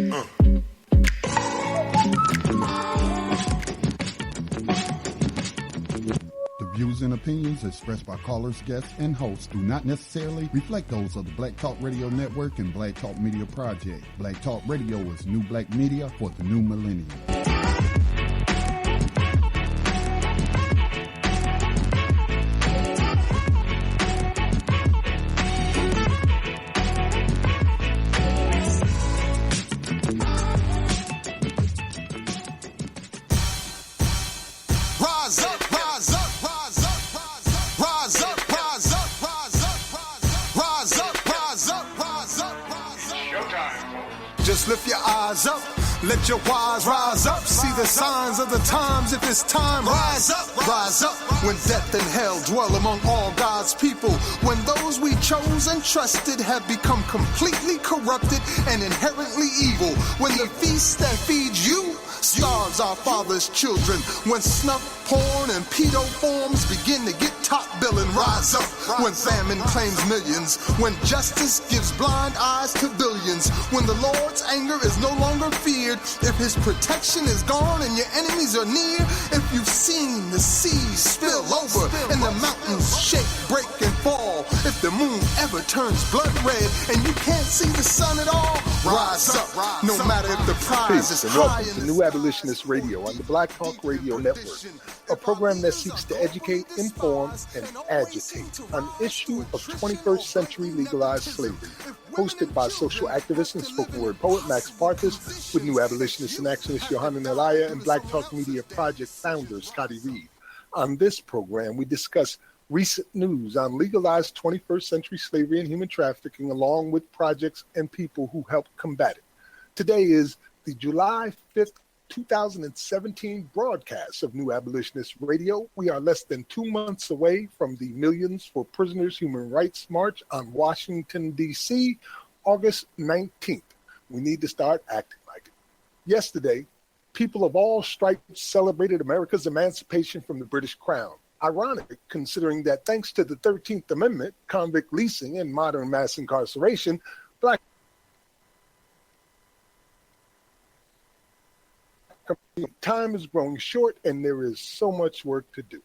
The views and opinions expressed by callers, guests, and hosts do not necessarily reflect those of the Black Talk Radio Network and Black Talk Media Project. Black Talk Radio is new black media for the new millennium. Lift your eyes up, let your wise rise up. See the signs of the times if it's time. Rise up, when death and hell dwell among all God's people. When those we chose and trusted have become completely corrupted and inherently evil. When the feast that feeds you starves our father's children. When snuff, porn, and pedo forms begin to get top billing. Rise up when famine claims millions. When justice gives blind eyes to billions. When the Lord's anger is no longer feared. If his protection is gone and your enemies are near. If you've seen the seas spill over and the mountains shake, break, and fall. If the moon ever turns blood red and you can't see the sun at all. Rise up, no matter if the prize is high. Welcome to New Abolitionists Radio on the Black Talk Radio Network, a program that seeks to educate, inform, and agitate on the issue of 21st century legalized slavery. Hosted by social activist and spoken word poet Max Parthas, with New Abolitionists and actionist Johanna Nelaya and Black Talk Media Project founder Scotty Reid. On this program, we discuss recent news on legalized 21st century slavery and human trafficking, along with projects and people who helped combat it. Today is the July 5th, 2017 broadcast of New Abolitionist Radio. We are less than 2 months away from the Millions for Prisoners Human Rights March on Washington, D.C., August 19th. We need to start acting like it. Yesterday, people of all stripes celebrated America's emancipation from the British Crown. Ironic, considering that thanks to the 13th Amendment, convict leasing, and modern mass incarceration, Black time is growing short and there is so much work to do.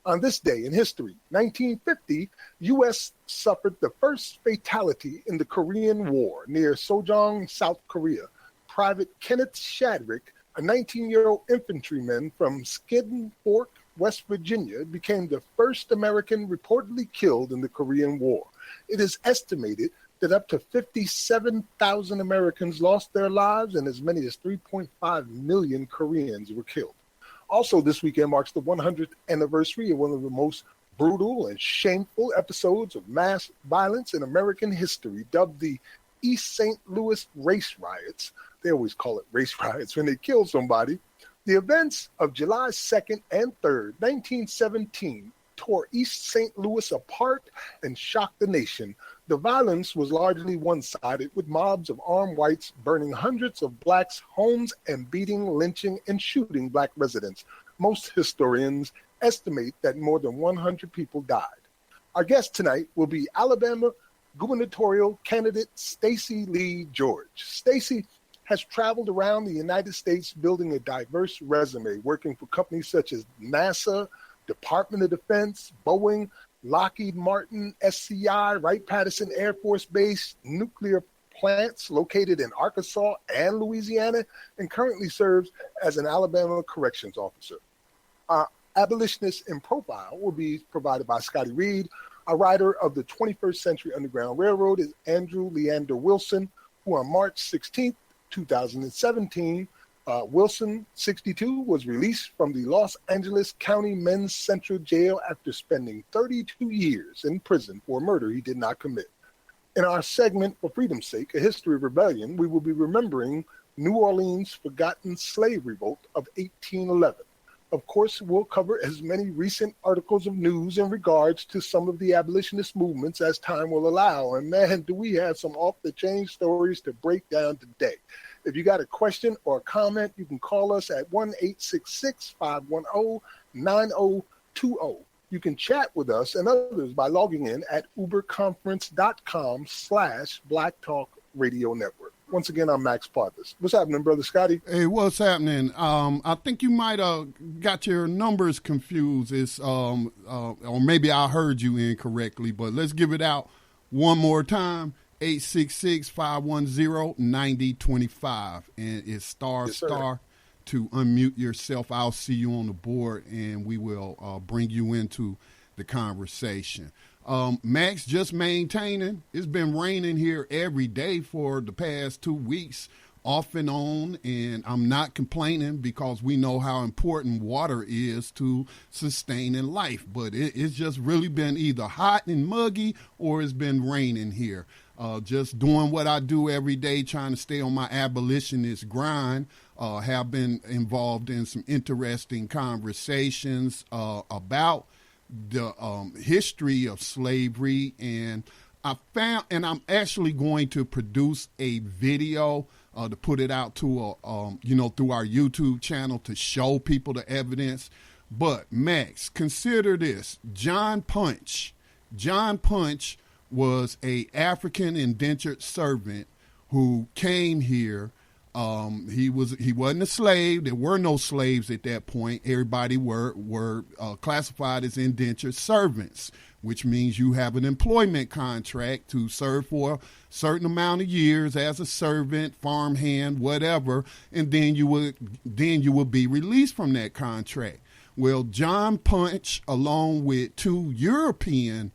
On this day in history, 1950, U.S. suffered the first fatality in the Korean War near Sojong, South Korea. Private Kenneth Shadrick, a 19-year-old infantryman from Skidden Fork, West Virginia, became the first American reportedly killed in the Korean War. It is estimated that up to 57,000 Americans lost their lives and as many as 3.5 million Koreans were killed. Also, this weekend marks the 100th anniversary of one of the most brutal and shameful episodes of mass violence in American history, dubbed the East St. Louis race riots. They always call it race riots when they kill somebody. The events of July 2nd and 3rd, 1917, tore East St. Louis apart and shocked the nation. The violence was largely one-sided, with mobs of armed whites burning hundreds of blacks' homes and beating, lynching, and shooting black residents. Most historians estimate that more than 100 people died. Our guest tonight will be Alabama gubernatorial candidate Stacey Lee George. Stacey has traveled around the United States building a diverse resume, working for companies such as NASA, Department of Defense, Boeing, Lockheed Martin, SCI, Wright-Patterson Air Force Base, nuclear plants located in Arkansas and Louisiana, and currently serves as an Alabama corrections officer. Our abolitionist in profile will be provided by Scotty Reid. A writer of the 21st Century Underground Railroad is Andrew Leander Wilson, who on March 16th, 2017, Wilson, 62, was released from the Los Angeles County Men's Central Jail after spending 32 years in prison for a murder he did not commit. In our segment, For Freedom's Sake, A History of Rebellion, we will be remembering New Orleans' forgotten slave revolt of 1811. Of course, we'll cover as many recent articles of news in regards to some of the abolitionist movements as time will allow. And man, do we have some off-the-chain stories to break down today. If you got a question or a comment, you can call us at 1-866-510-9020. You can chat with us and others by logging in at uberconference.com/Black Talk Radio Network. Once again, I'm Max Parthas. What's happening, Brother Scotty? Hey, what's happening? I think you might have got your numbers confused. It's or maybe I heard you incorrectly, but let's give it out one more time. 866-510-9025. And it's star to unmute yourself. I'll see you on the board, and we will bring you into the conversation. Max, just maintaining. It's been raining here every day for the past 2 weeks, off and on, and I'm not complaining because we know how important water is to sustaining life. But it's just really been either hot and muggy or it's been raining here. Just doing what I do every day, trying to stay on my abolitionist grind. Have been involved in some interesting conversations about the history of slavery, and I'm actually going to produce a video to put it out to through our YouTube channel to show people the evidence. But Max, consider this: John Punch was a African indentured servant who came here. He wasn't a slave. There were no slaves at that point. Everybody were classified as indentured servants, which means you have an employment contract to serve for a certain amount of years as a servant, farmhand, whatever, and then you would be released from that contract. Well, John Punch, along with 2 European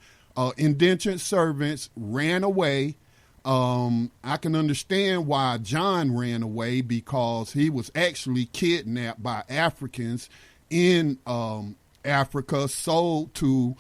indentured servants, ran away. I can understand why John ran away, because he was actually kidnapped by Africans in Africa, sold to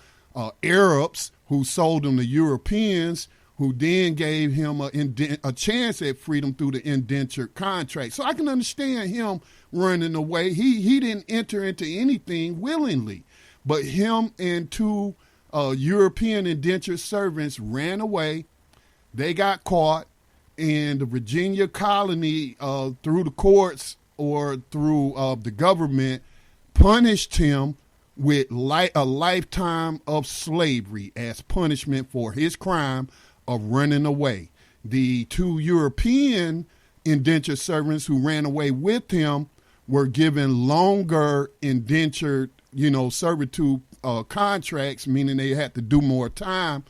Arabs, who sold him to Europeans, who then gave him a chance at freedom through the indentured contract. So I can understand him running away. He didn't enter into anything willingly, but him and 2 European indentured servants ran away. They got caught, and the Virginia colony, through the courts or through the government, punished him with a lifetime of slavery as punishment for his crime of running away. The 2 European indentured servants who ran away with him were given longer indentured, servitude contracts, meaning they had to do more time.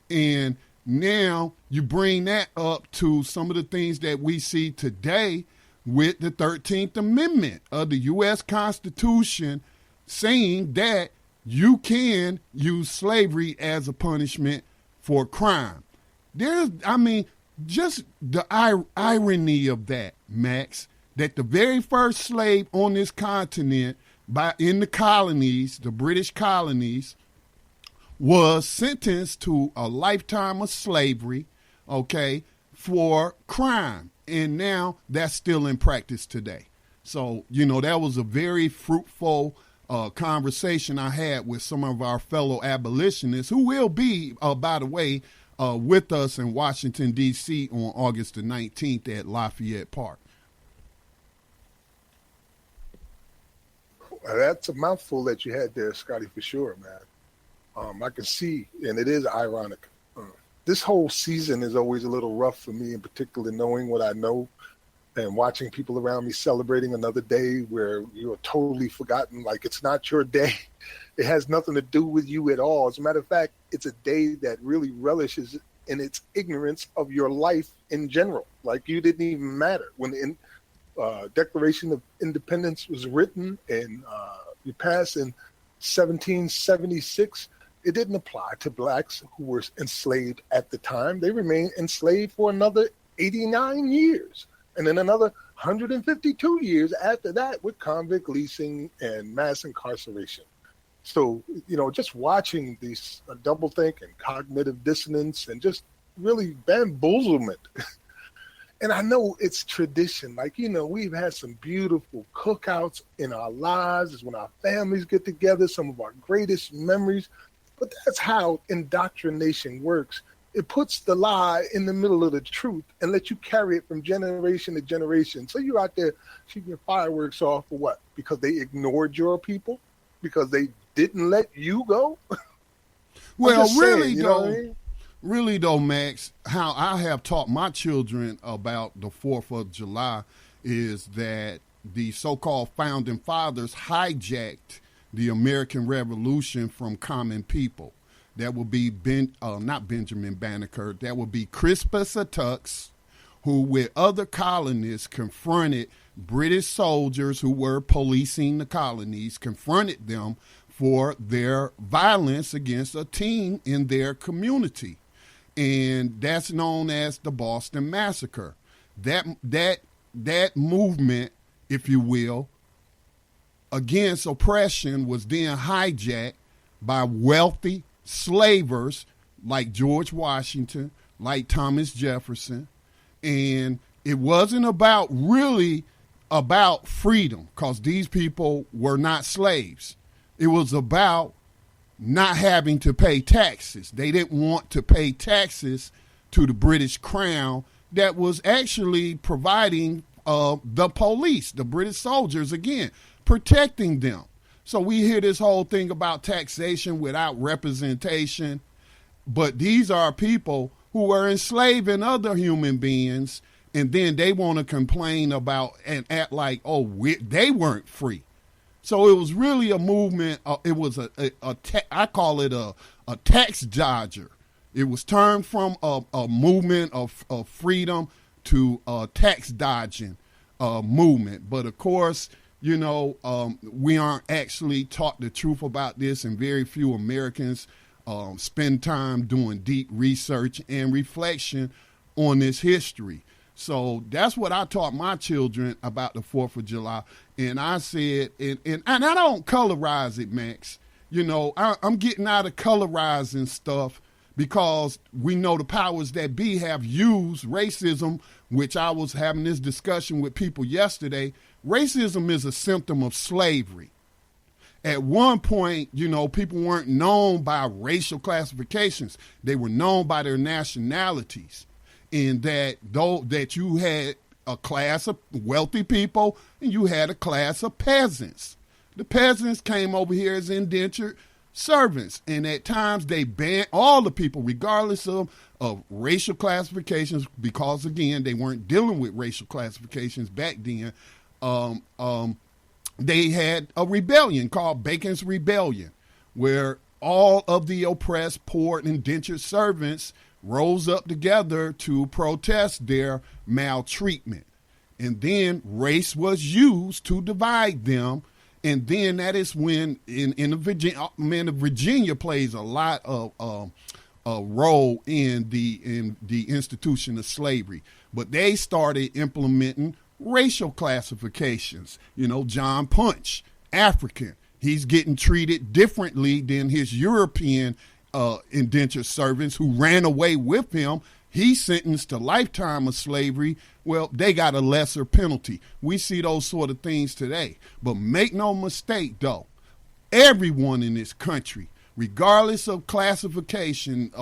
And now you bring that up to some of the things that we see today with the 13th Amendment of the U.S. Constitution, saying that you can use slavery as a punishment for crime. Just the irony of that, Max, that the very first slave on this continent in the colonies, the British colonies, was sentenced to a lifetime of slavery, for crime. And now that's still in practice today. So, that was a very fruitful conversation I had with some of our fellow abolitionists, who will be, by the way, with us in Washington, D.C. on August the 19th at Lafayette Park. That's a mouthful that you had there, Scotty, for sure, man. I can see, and it is ironic. This whole season is always a little rough for me, in particular, knowing what I know and watching people around me celebrating another day where you are totally forgotten, like it's not your day. It has nothing to do with you at all. As a matter of fact, it's a day that really relishes in its ignorance of your life in general. Like you didn't even matter. When the Declaration of Independence was written and you passed in 1776, it didn't apply to blacks who were enslaved at the time. They remained enslaved for another 89 years. And then another 152 years after that with convict leasing and mass incarceration. So, just watching these doublethink and cognitive dissonance and just really bamboozlement. And I know it's tradition. We've had some beautiful cookouts in our lives. It's when our families get together, some of our greatest memories. But that's how indoctrination works. It puts the lie in the middle of the truth and lets you carry it from generation to generation. So you're out there shooting your fireworks off for what? Because they ignored your people? Because they didn't let you go? Well, really, though, Really though, Max, how I have taught my children about the 4th of July is that the so-called founding fathers hijacked the American Revolution from common people. That would be not Benjamin Banneker. That would be Crispus Attucks, who with other colonists confronted British soldiers who were policing the colonies, confronted them for their violence against a teen in their community. And that's known as the Boston Massacre. That movement, if you will, against oppression was then hijacked by wealthy slavers like George Washington, like Thomas Jefferson. And it wasn't really about freedom, because these people were not slaves. It was about not having to pay taxes. They didn't want to pay taxes to the British Crown that was actually providing the police, the British soldiers, again, protecting them. So we hear this whole thing about taxation without representation, but these are people who were enslaving other human beings, and then they want to complain about and act like, they weren't free. So it was really a movement. It was I call it a tax dodger. It was turned from a movement of freedom to a tax dodging movement. But of course, we aren't actually taught the truth about this, and very few Americans spend time doing deep research and reflection on this history. So that's what I taught my children about the 4th of July. And I said, and I don't colorize it, Max. I'm getting out of colorizing stuff because we know the powers that be have used racism, which I was having this discussion with people yesterday. Racism is a symptom of slavery. At one point, people weren't known by racial classifications. They were known by their nationalities. In that you had a class of wealthy people and you had a class of peasants. The peasants came over here as indentured servants, and at times they banned all the people, regardless of racial classifications, because again, they weren't dealing with racial classifications back then. They had a rebellion called Bacon's Rebellion, where all of the oppressed, poor, and indentured servants rose up together to protest their maltreatment. And then race was used to divide them. And then that is when Virginia plays a lot of a role in the institution of slavery. But they started implementing racial classifications. John Punch, African, he's getting treated differently than his European indentured servants who ran away with him. He's sentenced to lifetime of slavery. Well, they got a lesser penalty. We see those sort of things today. But make no mistake, though, everyone in this country, regardless of classification,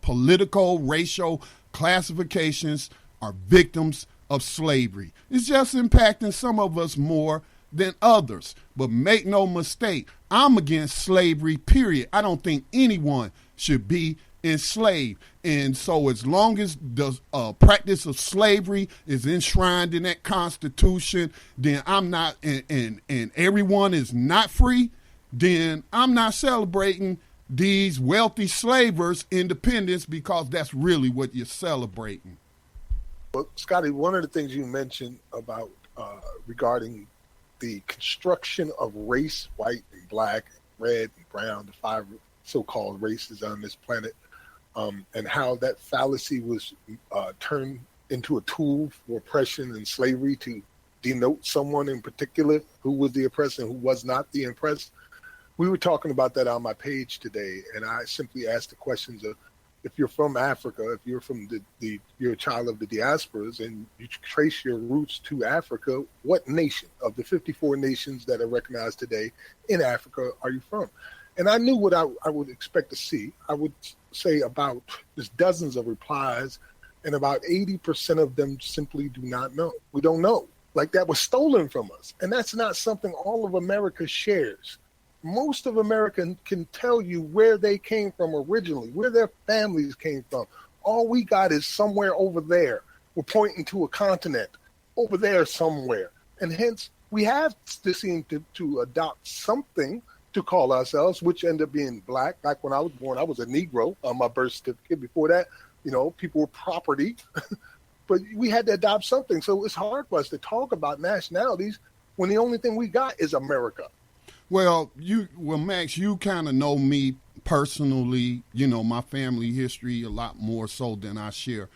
political, racial classifications, are victims of slavery. It's just impacting some of us more than others. But make no mistake, I'm against slavery, period. I don't think anyone should be enslaved. And so as long as the practice of slavery is enshrined in that Constitution, then I'm not, and everyone is not free, then I'm not celebrating these wealthy slavers' independence, because that's really what you're celebrating. Well, Scotty, one of the things you mentioned about regarding the construction of race, white and black, red and brown, the 5 so-called races on this planet, and how that fallacy was turned into a tool for oppression and slavery to denote someone in particular who was the oppressed and who was not the oppressed. We were talking about that on my page today, and I simply asked the questions of, if you're from Africa, if you're from you're a child of the diasporas and you trace your roots to Africa, what nation of the 54 nations that are recognized today in Africa are you from? And I knew what I would expect to see. I would say about there's dozens of replies, and about 80% of them simply do not know. We don't know. Like that was stolen from us. And that's not something all of America shares. most of America can tell you where they came from originally, where their families came from. All we got is somewhere over there. We're pointing to a continent over there somewhere. And hence, we have to seem to adopt something to call ourselves, which ended up being black. Back when I was born, I was a Negro on my birth certificate. Before that, people were property. But we had to adopt something. So it's hard for us to talk about nationalities when the only thing we got is America. Well, Max, you kind of know me personally, my family history a lot more so than I share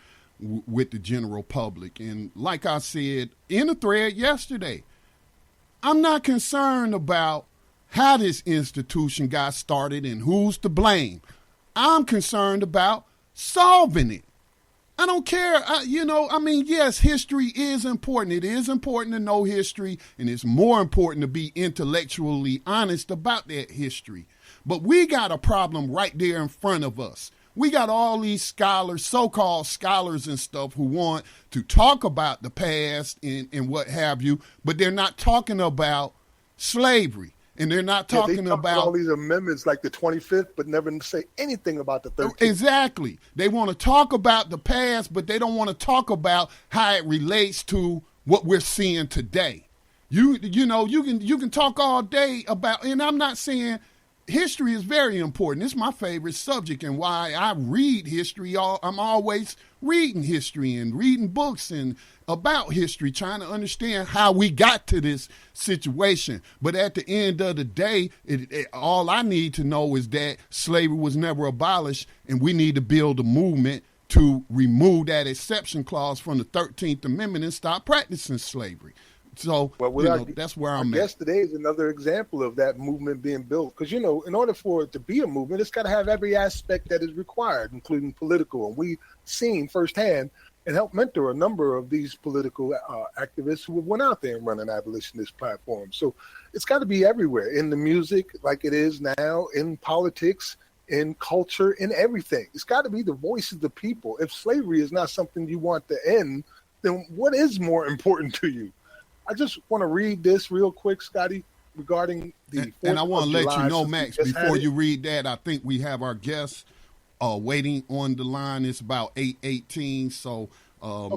with the general public. And like I said in a thread yesterday, I'm not concerned about how this institution got started and who's to blame. I'm concerned about solving it. I don't care. Yes, history is important. It is important to know history, and it's more important to be intellectually honest about that history. But we got a problem right there in front of us. We got all these scholars, so-called scholars and stuff, who want to talk about the past and what have you, but they're not talking about slavery. And they're not talking about all these amendments like the 25th, but never say anything about the 13th. Exactly. They want to talk about the past, but they don't want to talk about how it relates to what we're seeing today. You can talk all day about, and I'm not saying history is very important. It's my favorite subject, and why I read history. I'm always reading history and reading books and about history, trying to understand how we got to this situation. But at the end of the day, all I need to know is that slavery was never abolished, and we need to build a movement to remove that exception clause from the 13th Amendment and stop practicing slavery. So, that's where I'm at. Today is another example of that movement being built. Because, in order for it to be a movement, it's got to have every aspect that is required, including political. And we've seen firsthand and helped mentor a number of these political activists who went out there and run an abolitionist platform. So it's got to be everywhere, in the music like it is now, in politics, in culture, in everything. It's got to be the voice of the people. If slavery is not something you want to end, then what is more important to you? I just want to read this real quick, Scotty, regarding the 4th and I want to let July, you know, Max, before you read that, I think we have our guests waiting on the line. It's about 8:18, so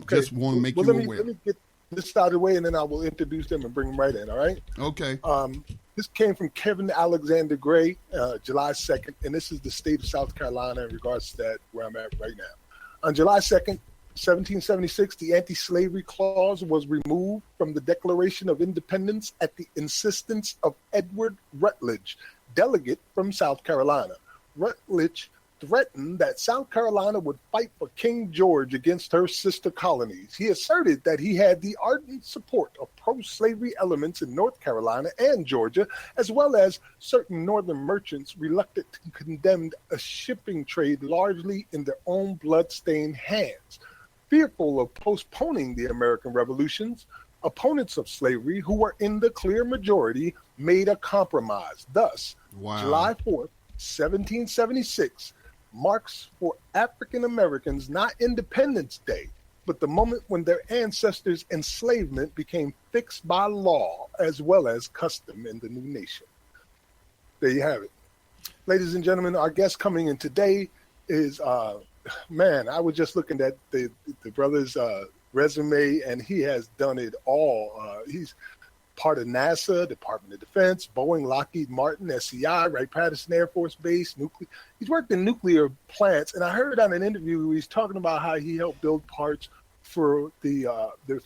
just want to make you aware. Let me get this out of the way, and then I will introduce them and bring them right in, all right? Okay. This came from Kevin Alexander Gray, July 2nd, and this is the state of South Carolina in regards to that, where I'm at right now. On July 2nd, 1776, the anti-slavery clause was removed from the Declaration of Independence at the insistence of Edward Rutledge, delegate from South Carolina. Rutledge threatened that South Carolina would fight for King George against her sister colonies. He asserted that he had the ardent support of pro-slavery elements in North Carolina and Georgia, as well as certain northern merchants reluctant to condemn a shipping trade largely in their own blood-stained hands. Fearful of postponing the American revolutions, opponents of slavery, who were in the clear majority, made a compromise. Thus, July 4th, 1776, marks for African Americans not Independence Day, but the moment when their ancestors' enslavement became fixed by law as well as custom in the new nation. There you have it. Ladies and gentlemen, our guest coming in today is, I was just looking at the brother's resume, and he has done it all. He's part of NASA, Department of Defense, Boeing, Lockheed Martin, SCI, Wright-Patterson Air Force Base, nuclear. He's worked in nuclear plants, and I heard on an interview he's talking about how he helped build parts for the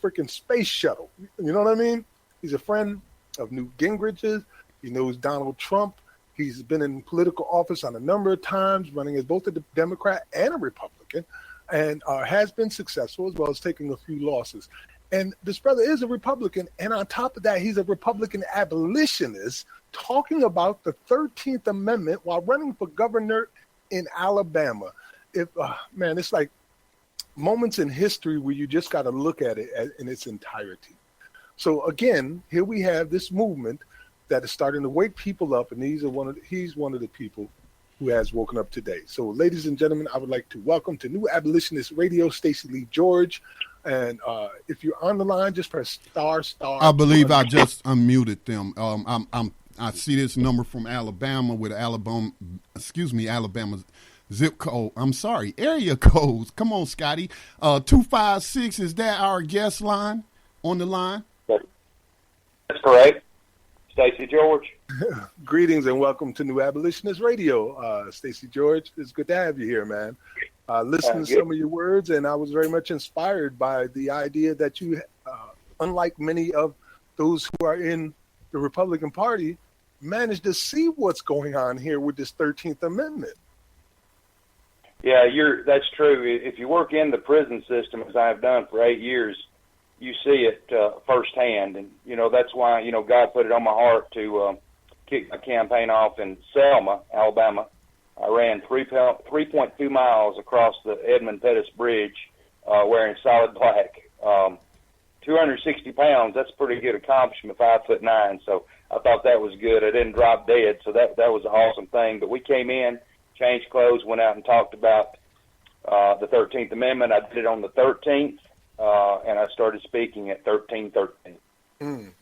freaking space shuttle. You know what I mean? He's a friend of Newt Gingrich's. He knows Donald Trump. He's been in political office on a number of times, running as both a Democrat and a Republican, and has been successful, as well as taking a few losses. And this brother is a Republican, and on top of that, he's a Republican abolitionist talking about the 13th Amendment while running for governor in Alabama. It's like moments in history where you just got to look at it in its entirety. So again, here we have this movement that is starting to wake people up, and he's one of the people who has woken up today. So, ladies and gentlemen, I would like to welcome to New Abolitionist Radio, Stacey Lee George. And if you're on the line, just press star. I believe I just unmuted them. I'm I see this number from Alabama with Alabama zip code. I'm sorry, area codes. Come on, Scotty. 256, is that our guest line on the line? That's correct. Stacey George. Greetings and welcome to New Abolitionist Radio. Stacey George, it's good to have you here, man. Listen to some of your words, and I was very much inspired by the idea that you, unlike many of those who are in the Republican Party, managed to see what's going on here with this 13th Amendment. Yeah, that's true. If you work in the prison system, as I've done for 8 years, you see it firsthand. And, that's why, God put it on my heart to kick my campaign off in Selma, Alabama. I ran 3.2 miles across the Edmund Pettus Bridge wearing solid black. 260 pounds, that's a pretty good accomplishment, 5'9". So I thought that was good. I didn't drop dead, so that was an awesome thing. But we came in, changed clothes, went out and talked about the 13th Amendment. I did it on the 13th, and I started speaking at 1313.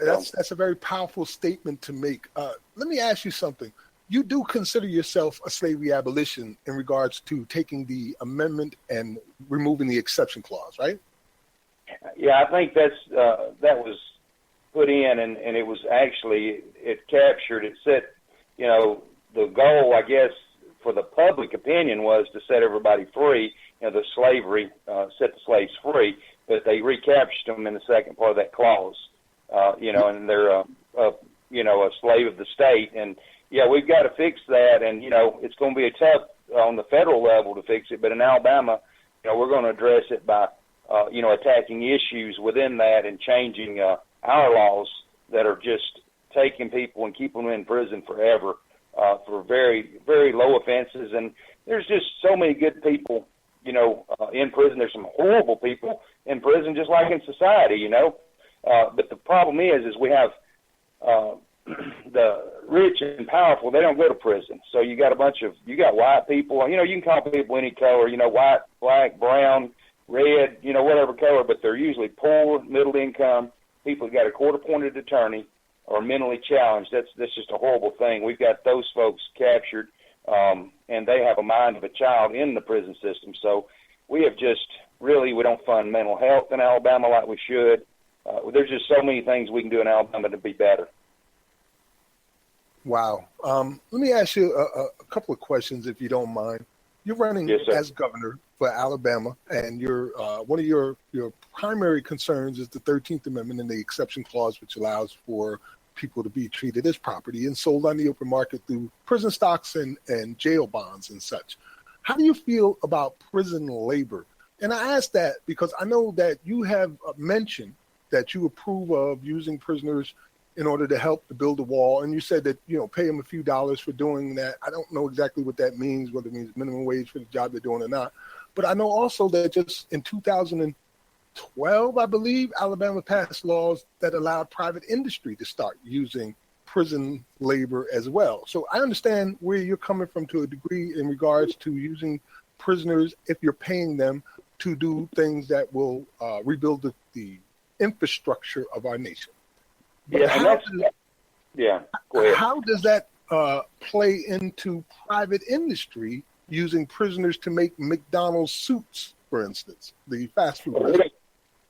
That's a very powerful statement to make. Let me ask you something. You do consider yourself a slavery abolition in regards to taking the amendment and removing the exception clause, right? Yeah, I think that was put in, and it was actually, it captured, it set, the goal, I guess, for the public opinion was to set everybody free, the slavery, set the slaves free, but they recaptured them in the second part of that clause, and they're, a slave of the state. And, yeah, we've got to fix that, and, it's going to be tough on the federal level to fix it, but in Alabama, we're going to address it by, attacking issues within that and changing our laws that are just taking people and keeping them in prison forever for very, very low offenses. And there's just so many good people, in prison. There's some horrible people in prison, just like in society, But the problem is we have the rich and powerful. They don't go to prison. So you got white people. You can call people any color. White, black, brown, red, whatever color. But they're usually poor, middle income people who got a court-appointed attorney or mentally challenged. That's just a horrible thing. We've got those folks captured, and they have a mind of a child in the prison system. So we have we don't fund mental health in Alabama like we should. There's just so many things we can do in Alabama to be better. Wow. Let me ask you a couple of questions, if you don't mind. You're running as governor for Alabama, and one of your primary concerns is the 13th Amendment and the exception clause, which allows for people to be treated as property and sold on the open market through prison stocks and jail bonds and such. How do you feel about prison labor? And I ask that because I know that you have mentioned that you approve of using prisoners in order to help to build a wall. And you said that, pay them a few dollars for doing that. I don't know exactly what that means, whether it means minimum wage for the job they're doing or not. But I know also that just in 2012, I believe, Alabama passed laws that allowed private industry to start using prison labor as well. So I understand where you're coming from to a degree in regards to using prisoners if you're paying them to do things that will rebuild the infrastructure of our nation. But go ahead. How does that play into private industry using prisoners to make McDonald's suits, for instance, the fast food restaurant?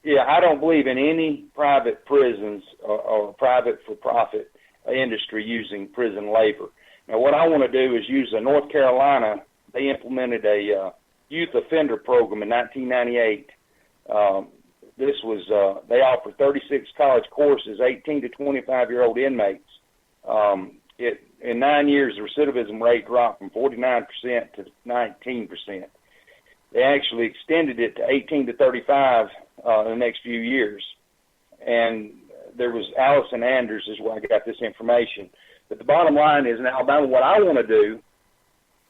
Yeah, I don't believe in any private prisons or private for-profit industry using prison labor. Now, what I want to do is use North Carolina. They implemented a youth offender program in 1998. They offered 36 college courses, 18 to 25-year-old inmates. In 9 years, the recidivism rate dropped from 49% to 19%. They actually extended it to 18 to 35 in the next few years. And there was Allison Anders is where I got this information. But the bottom line is in Alabama, what I want to do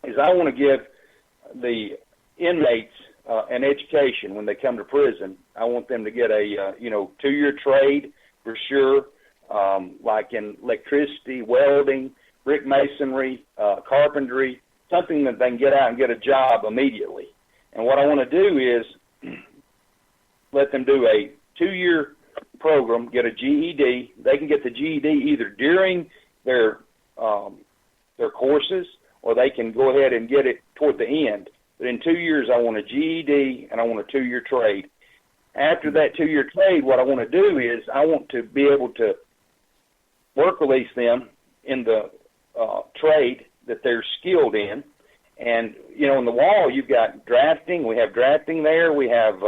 is I want to give the inmates an education when they come to prison. I want them to get a 2-year trade for sure, like in electricity, welding, brick masonry, carpentry, something that they can get out and get a job immediately. And what I want to do is let them do a 2-year program, get a GED. They can get the GED either during their courses, or they can go ahead and get it toward the end. But in 2 years, I want a GED and I want a 2-year trade. After that 2-year trade, what I want to do is I want to be able to work release them in the trade that they're skilled in. And, you know, in the wall, you've got drafting. We have drafting there. We have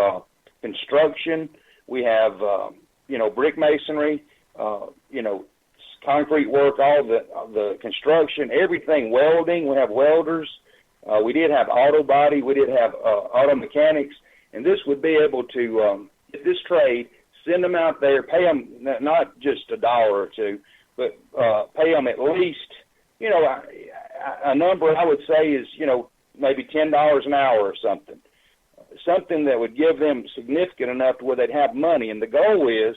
construction. We have, you know, brick masonry, you know, concrete work, all the construction, everything, welding. We have welders. We did have auto body. We did have auto mechanics. And this would be able to get this trade, send them out there, pay them not just $1 or $2, but pay them at least, you know, a number I would say is, you know, maybe $10 an hour or something. Something that would give them significant enough to where they'd have money. And the goal is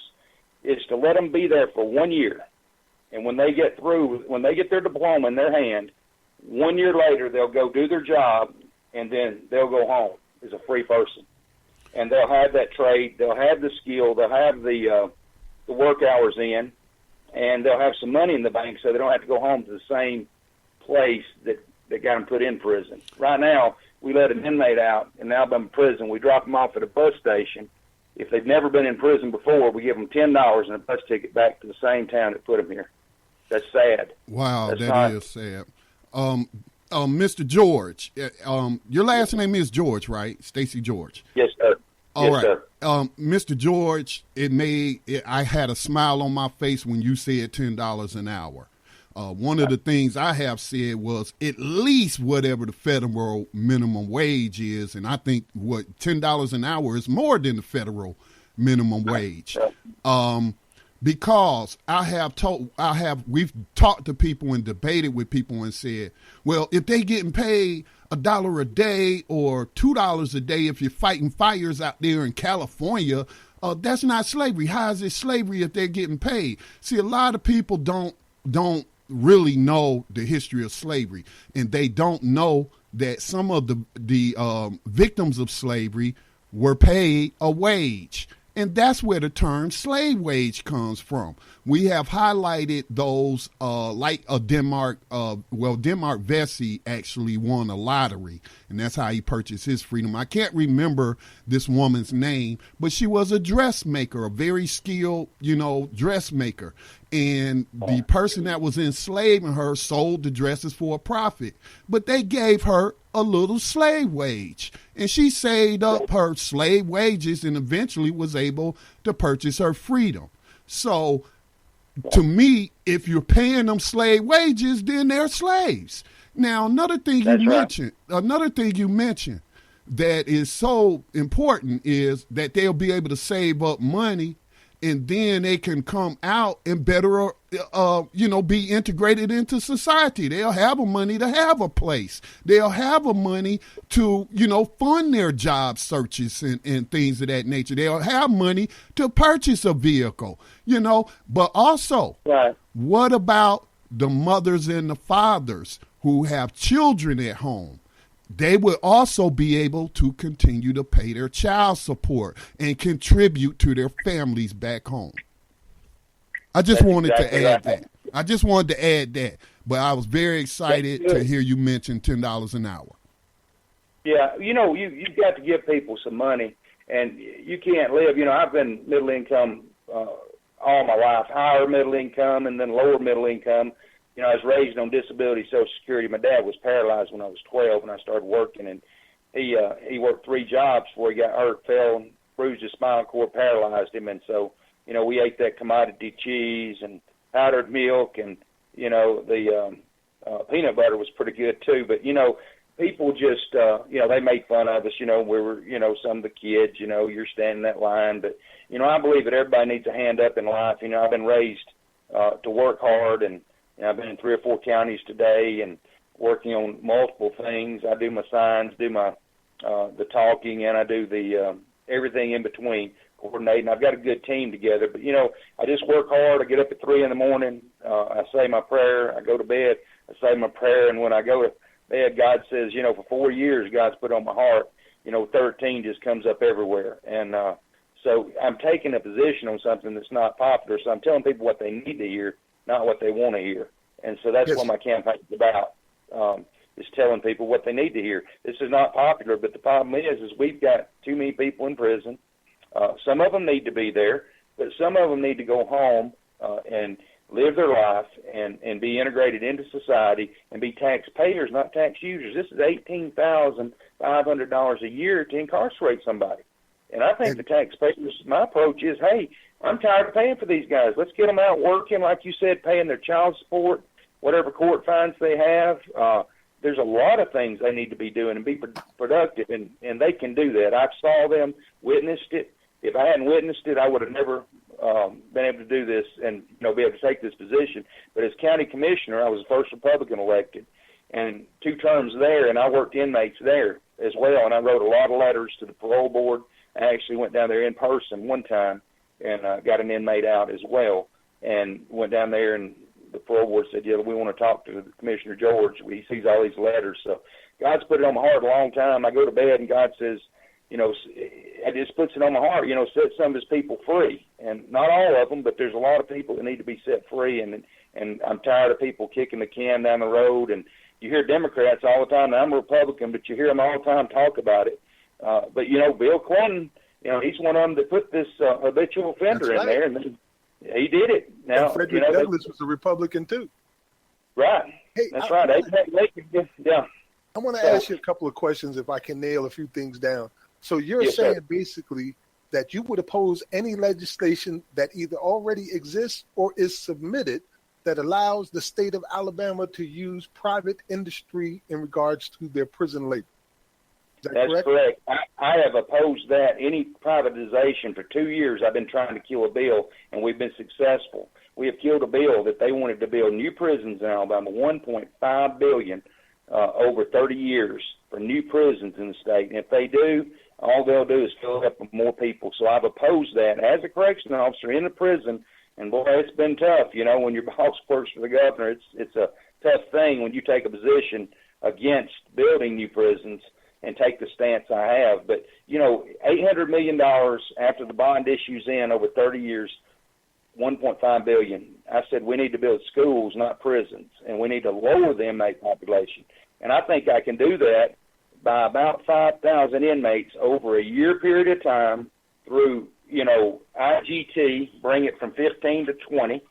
to let them be there for 1 year. And when they get through, when they get their diploma in their hand, 1 year later they'll go do their job, and then they'll go home as a free person. And they'll have that trade, they'll have the skill, they'll have the work hours in, and they'll have some money in the bank so they don't have to go home to the same place that got them put in prison. Right now, we let an inmate out in Alabama prison. We drop them off at a bus station. If they've never been in prison before, we give them $10 and a bus ticket back to the same town that put them here. That's sad. Wow, that is sad. Mr. George, your last name is George, right? Stacey George. Yes, sir. All right. Sir. Mr. George, I had a smile on my face when you said $10 an hour. One of the things I have said was at least whatever the federal minimum wage is, and I think what $10 an hour is more than the federal minimum wage. Because we've talked to people and debated with people and said, well, if they getting paid $1 a day or $2 a day if you're fighting fires out there in California, that's not slavery. How is it slavery if they're getting paid? See, a lot of people don't really know the history of slavery, and they don't know that some of the victims of slavery were paid a wage. And that's where the term slave wage comes from. We have highlighted those like a Denmark Vesey actually won a lottery, and that's how he purchased his freedom. I can't remember this woman's name, but she was a dressmaker, a very skilled, dressmaker. And the person that was enslaving her sold the dresses for a profit, but they gave her a little slave wage, and she saved up her slave wages and eventually was able to purchase her freedom. So to me, if you're paying them slave wages, then they're slaves. Now, another thing you mentioned that is so important is that they'll be able to save up money, and then they can come out and better, be integrated into society. They'll have the money to have a place. They'll have the money to, fund their job searches and things of that nature. They'll have money to purchase a vehicle, But also, What about the mothers and the fathers who have children at home? They will also be able to continue to pay their child support and contribute to their families back home. I just wanted to add that. But I was very excited to hear you mention $10 an hour. Yeah, you've got to give people some money, and you can't live. I've been middle income all my life, higher middle income and then lower middle income. I was raised on disability Social Security. My dad was paralyzed when I was 12 when I started working, and he worked 3 jobs before he got hurt, fell, and bruised his spinal cord, paralyzed him. And so, we ate that commodity cheese and powdered milk, and, the peanut butter was pretty good too. But, people just, they made fun of us. We were, some of the kids, you're standing in that line. But, I believe that everybody needs a hand up in life. I've been raised to work hard, and I've been in 3 or 4 counties today and working on multiple things. I do my signs, do my the talking, and I do the everything in between, coordinating. I've got a good team together. But, I just work hard. I get up at 3 in the morning. I say my prayer. I go to bed. I say my prayer. And when I go to bed, God says, for 4 years, God's put on my heart, 13 just comes up everywhere. And So I'm taking a position on something that's not popular. So I'm telling people what they need to hear, not what they want to hear. And so that's what my campaign is about, is telling people what they need to hear. This is not popular, but the problem is we've got too many people in prison. Some of them need to be there, but some of them need to go home and live their life and be integrated into society and be taxpayers, not tax users. This is $18,500 a year to incarcerate somebody. And I think the taxpayers, my approach is, hey, I'm tired of paying for these guys. Let's get them out working, like you said, paying their child support, whatever court fines they have. There's a lot of things they need to be doing and be productive, and they can do that. I saw them, witnessed it. If I hadn't witnessed it, I would have never been able to do this and be able to take this position. But as county commissioner, I was the first Republican elected, and 2 terms there, and I worked inmates there as well, and I wrote a lot of letters to the parole board. I actually went down there in person one time and got an inmate out as well, and went down there, and the parole board said, yeah, we want to talk to Commissioner George. He sees all these letters. So God's put it on my heart a long time. I go to bed, and God says, it just puts it on my heart, set some of his people free. And not all of them, but there's a lot of people that need to be set free, and I'm tired of people kicking the can down the road. And you hear Democrats all the time, and I'm a Republican, but you hear them all the time talk about it. But, Bill Clinton, he's one of them that put this habitual offender in there, and he did it. Now, and Frederick Douglass was a Republican, too. Right. Hey, that's right. Yeah. I want to ask you a couple of questions if I can nail a few things down. So you're saying basically that you would oppose any legislation that either already exists or is submitted that allows the state of Alabama to use private industry in regards to their prison labor. That's correct. I have opposed that, any privatization. For 2 years I've been trying to kill a bill, and we've been successful. We have killed a bill that they wanted to build new prisons in Alabama, $1.5 billion over 30 years for new prisons in the state. And if they do, all they'll do is fill it up with more people. So I've opposed that as a correctional officer in the prison. And boy, it's been tough. When your boss works for the governor, it's a tough thing when you take a position against building new prisons and take the stance I have. But, $800 million after the bond issues in over 30 years, $1.5 billion. I said we need to build schools, not prisons, and we need to lower the inmate population. And I think I can do that by about 5,000 inmates over a year period of time through, IGT, bring it from 15 to 20,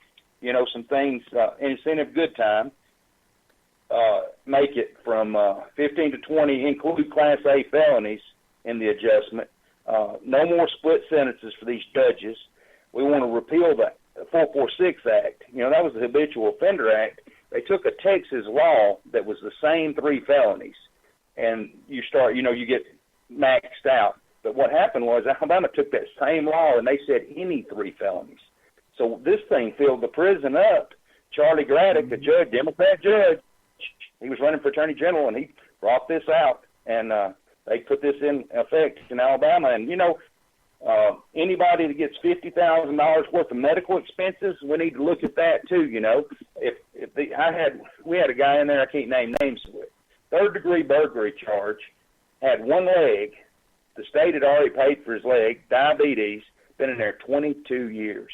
some things, incentive good time, make it from 15 to 20, include Class A felonies in the adjustment. No more split sentences for these judges. We want to repeal the 446 Act. That was the Habitual Offender Act. They took a Texas law that was the same 3 felonies, and you get maxed out. But what happened was Alabama took that same law, and they said any 3 felonies. So this thing filled the prison up. Charlie Graddick, the judge, Democrat judge, he was running for attorney general, and he brought this out, and they put this in effect in Alabama. And, anybody that gets $50,000 worth of medical expenses, we need to look at that too. We had a guy in there, I can't name names, with 3rd-degree burglary charge, had one leg. The state had already paid for his leg, diabetes, been in there 22 years.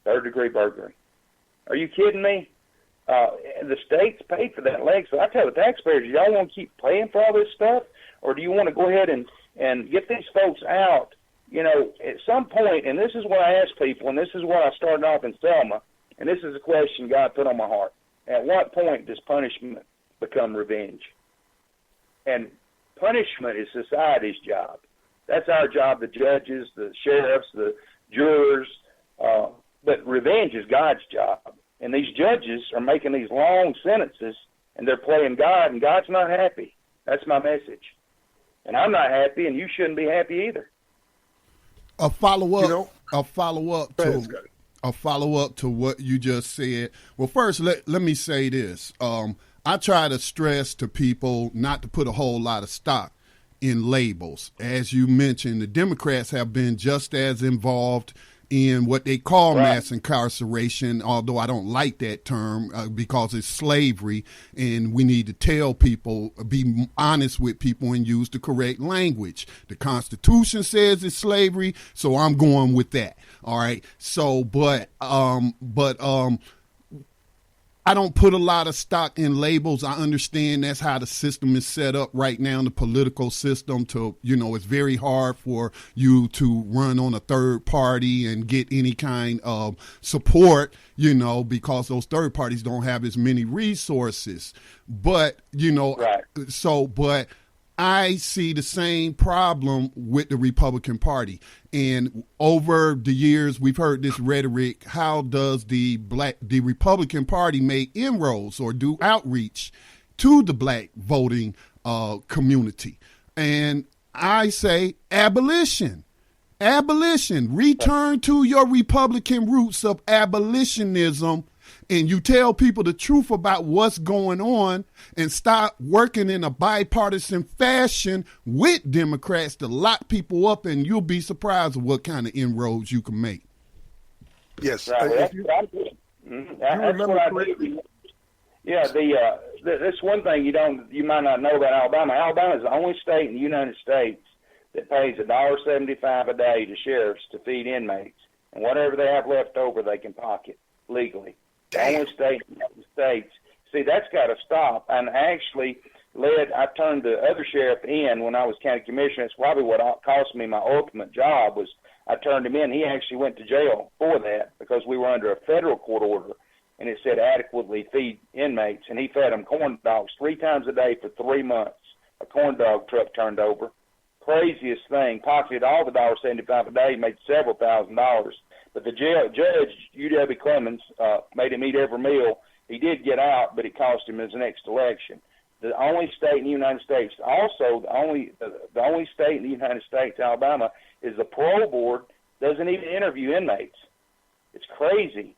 3rd-degree burglary. Are you kidding me? The state's paid for that leg. So I tell the taxpayers, do y'all want to keep paying for all this stuff, or do you want to go ahead and get these folks out? At some point, and this is what I ask people, and this is what I started off in Selma, and this is a question God put on my heart. At what point does punishment become revenge? And punishment is society's job. That's our job, the judges, the sheriffs, the jurors, but revenge is God's job. And these judges are making these long sentences, and they're playing God, and God's not happy. That's my message. And I'm not happy, and you shouldn't be happy either. A follow-up to what you just said. Well, first, let me say this. I try to stress to people not to put a whole lot of stock in labels. As you mentioned, the Democrats have been just as involved in what they call mass incarceration, although I don't like that term because it's slavery, and we need to tell people, be honest with people and use the correct language. The Constitution says it's slavery, so I'm going with that. All right. So, but I don't put a lot of stock in labels. I understand that's how the system is set up right now, the political system. It's very hard for you to run on a third party and get any kind of support, because those third parties don't have as many resources. But, but I see the same problem with the Republican Party. And over the years, we've heard this rhetoric. How does the Republican Party make inroads or do outreach to the black voting community? And I say abolition. Abolition. Return to your Republican roots of abolitionism, and you tell people the truth about what's going on and stop working in a bipartisan fashion with Democrats to lock people up, and you'll be surprised at what kind of inroads you can make. Yes. Right. That's one thing you might not know about Alabama. Alabama is the only state in the United States that pays $1.75 a day to sheriffs to feed inmates, and whatever they have left over, they can pocket legally. The only state in the United States. See, that's got to stop. And actually, I turned the other sheriff in when I was county commissioner. It's probably what cost me my ultimate job was I turned him in. He actually went to jail for that because we were under a federal court order, and it said adequately feed inmates. And he fed them corn dogs 3 times a day for 3 months. A corn dog truck turned over. Craziest thing. Pocketed all the $1.75 a day, made several $1,000s. But the judge, U.W. Clemens, made him eat every meal. He did get out, but it cost him his next election. The only state in the United States, also the only state in the United States, Alabama, is the parole board doesn't even interview inmates. It's crazy.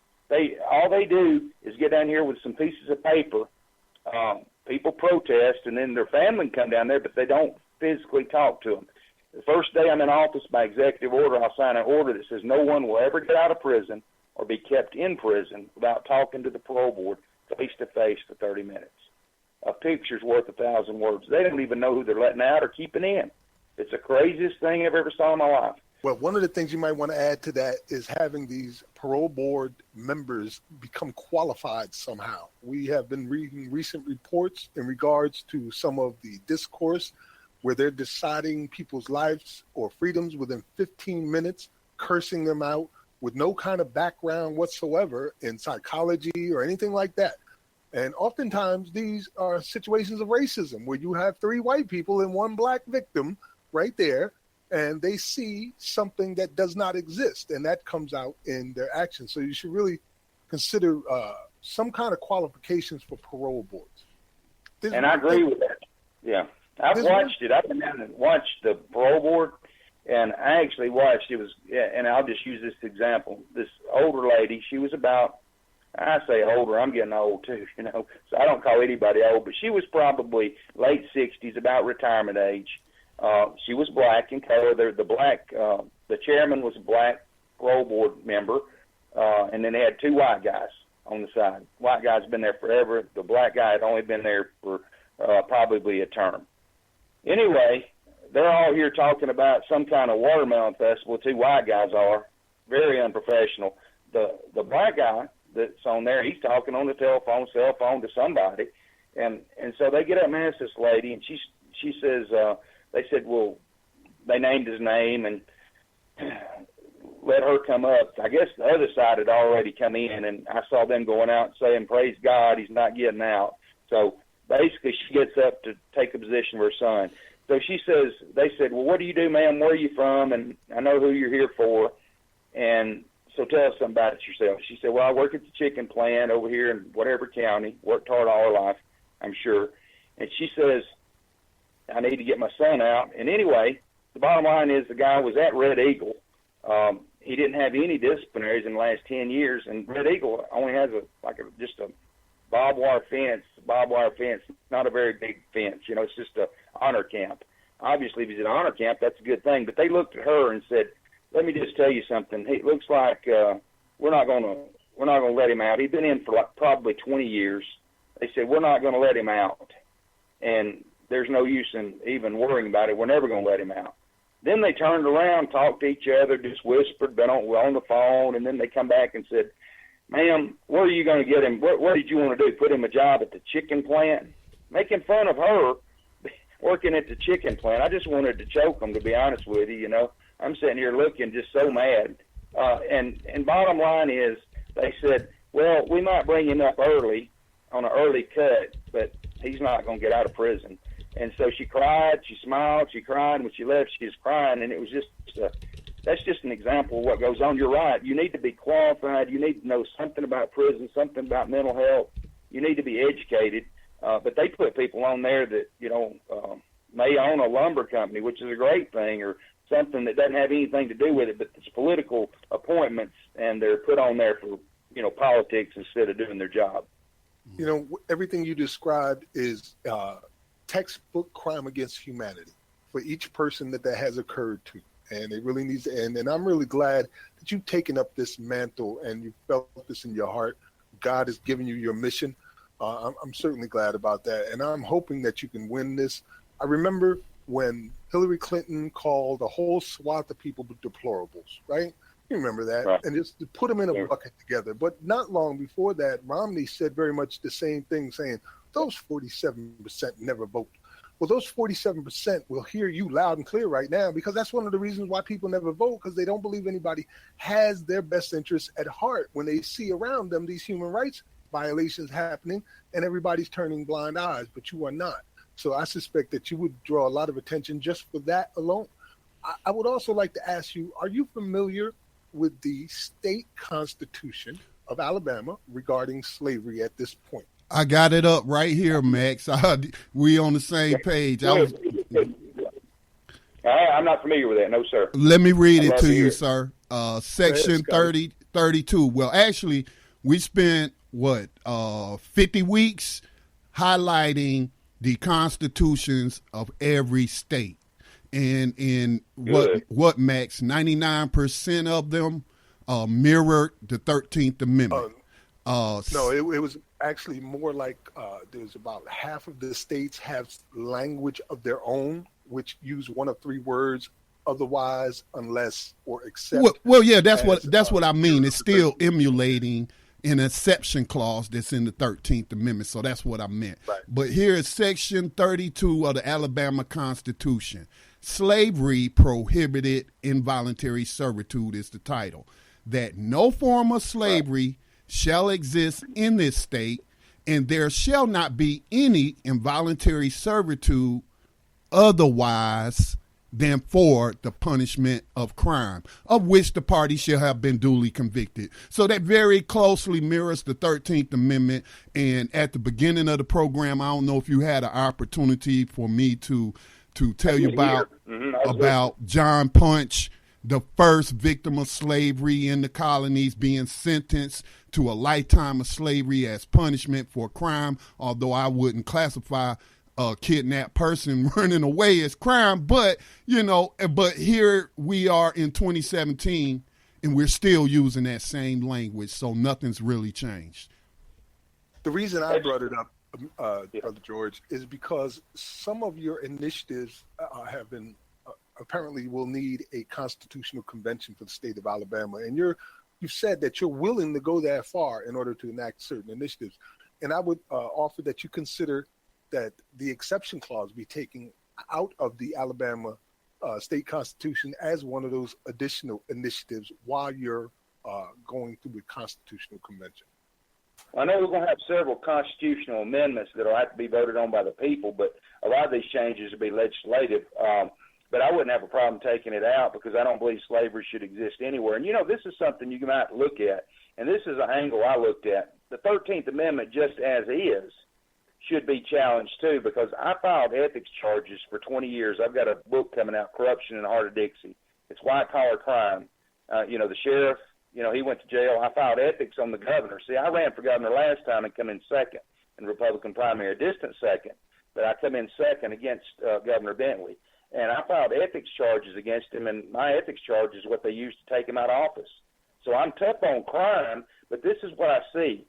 All they do is get down here with some pieces of paper. People protest, and then their family can come down there, but they don't physically talk to them. The first day I'm in office, by executive order, I'll sign an order that says no one will ever get out of prison or be kept in prison without talking to the parole board face-to-face for 30 minutes. A picture's worth 1,000 words. They don't even know who they're letting out or keeping in. It's the craziest thing I've ever saw in my life. Well, one of the things you might want to add to that is having these parole board members become qualified somehow. We have been reading recent reports in regards to some of the discourse where they're deciding people's lives or freedoms within 15 minutes, cursing them out with no kind of background whatsoever in psychology or anything like that. And oftentimes these are situations of racism where you have 3 white people and 1 black victim right there, and they see something that does not exist, and that comes out in their actions. So you should really consider some kind of qualifications for parole boards. And I agree with that. Yeah. I've watched it. I've been down and watched the parole board, and I actually watched. It was, and I'll just use this example. This older lady, she was about, I say older, I'm getting old too, so I don't call anybody old, but she was probably late 60s, about retirement age. She was black in color. The chairman was a black parole board member, and then they had 2 white guys on the side. White guy's been there forever. The black guy had only been there for probably a term. Anyway, they're all here talking about some kind of watermelon festival. 2 white guys are. Very unprofessional. The black guy that's on there, he's talking on the cell phone to somebody. And so they get up and ask this lady, and she says, they said, well, they named his name and let her come up. I guess the other side had already come in, and I saw them going out saying, praise God, he's not getting out. So basically, she gets up to take a position for her son. So they said, well, what do you do, ma'am? Where are you from? And I know who you're here for. And so tell us something about it yourself. She said, well, I work at the chicken plant over here in whatever county, worked hard all her life, I'm sure. And she says, I need to get my son out. And anyway, the bottom line is the guy was at Red Eagle. He didn't have any disciplinaries in the last 10 years, and Red Eagle only has just a barbed wire fence, not a very big fence. You know, it's just a honor camp. Obviously, if he's at honor camp, that's a good thing. But they looked at her and said, let me just tell you something. It looks like we're not going to let him out. He's been in for like probably 20 years. They said, we're not going to let him out. And there's no use in even worrying about it. We're never going to let him out. Then they turned around, talked to each other, just whispered, been on the phone, and then they come back and said, ma'am, where are you going to get him? What did you want to do, put him a job at the chicken plant? Making fun of her working at the chicken plant. I just wanted to choke them, to be honest with you, you know. I'm sitting here looking just so mad. And bottom line is, they said, well, we might bring him up early on an early cut, but he's not going to get out of prison. And so she cried, she smiled, she cried. When she left, she was crying, and it was just that's just an example of what goes on. You're right. You need to be qualified. You need to know something about prison, something about mental health. You need to be educated. But they put people on there that, you know, may own a lumber company, which is a great thing, or something that doesn't have anything to do with it, but it's political appointments, and they're put on there for, you know, politics instead of doing their job. You know, everything you described is textbook crime against humanity for each person that has occurred to. And it really needs to end. And I'm really glad that you've taken up this mantle and you felt this in your heart. God has given you your mission. I'm certainly glad about that. And I'm hoping that you can win this. I remember when Hillary Clinton called a whole swath of people deplorables, right? You remember that? Right. And just to put them in a bucket together. But not long before that, Romney said very much the same thing, saying, those 47% never vote. Well, those 47% will hear you loud and clear right now, because that's one of the reasons why people never vote, because they don't believe anybody has their best interests at heart when they see around them these human rights violations happening and everybody's turning blind eyes, but you are not. So I suspect that you would draw a lot of attention just for that alone. I would also like to ask you, are you familiar with the state constitution of Alabama regarding slavery at this point? I got it up right here, Max. We on the same page. I'm not familiar with that. No, sir. Let me read it to you, sir. Section 32. Well, actually, we spent, 50 weeks highlighting the constitutions of every state. And in what Max, 99% of them mirrored the 13th Amendment. No, it was actually more like there's about half of the states have language of their own, which use one of three words, otherwise, unless, or except. Well, yeah, that's what I mean. It's still emulating an exception clause that's in the 13th Amendment. So that's what I meant. Right. But here is Section 32 of the Alabama Constitution. Slavery prohibited involuntary servitude is the title. That no form of slavery shall exist in this state, and there shall not be any involuntary servitude otherwise than for the punishment of crime, of which the party shall have been duly convicted. So that very closely mirrors the 13th Amendment. And at the beginning of the program, I don't know if you had an opportunity for me to tell you about John Punch, the first victim of slavery in the colonies, being sentenced to a lifetime of slavery as punishment for a crime, although I wouldn't classify a kidnapped person running away as crime. But, but here we are in 2017, and we're still using that same language, so nothing's really changed. The reason I brought it up, Brother George, is because some of your initiatives have been apparently will need a constitutional convention for the state of Alabama. And you've said that you're willing to go that far in order to enact certain initiatives. And I would offer that you consider that the exception clause be taken out of the Alabama state constitution as one of those additional initiatives while you're going through the constitutional convention. I know we're going to have several constitutional amendments that will have to be voted on by the people, but a lot of these changes will be legislative. But I wouldn't have a problem taking it out because I don't believe slavery should exist anywhere. And, this is something you might look at, and this is an angle I looked at. The 13th Amendment, just as is, should be challenged too, because I filed ethics charges for 20 years. I've got a book coming out, Corruption in the Heart of Dixie. It's white-collar crime. The sheriff, he went to jail. I filed ethics on the governor. See, I ran for governor last time and come in second in the Republican primary, a distant second, but I come in second against Governor Bentley. And I filed ethics charges against him, and my ethics charge is what they used to take him out of office. So I'm tough on crime, but this is what I see.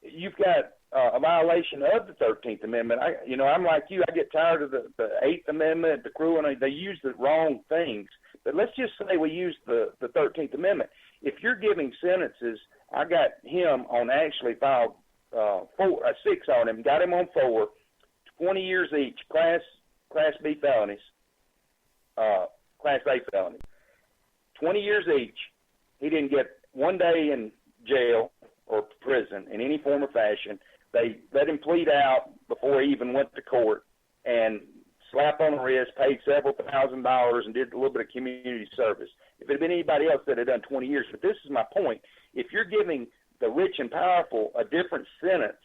You've got a violation of the 13th Amendment. I'm like you. I get tired of the 8th Amendment, the cruel, and they use the wrong things. But let's just say we use the 13th Amendment. If you're giving sentences, I got him on actually filed 6 on him, got him on 4, 20 years each, Class B felonies, Class A felonies, 20 years each. He didn't get 1 day in jail or prison in any form or fashion. They let him plead out before he even went to court and slap on the wrist, paid several $1,000s, and did a little bit of community service. If it had been anybody else, that had done 20 years. But this is my point. If you're giving the rich and powerful a different sentence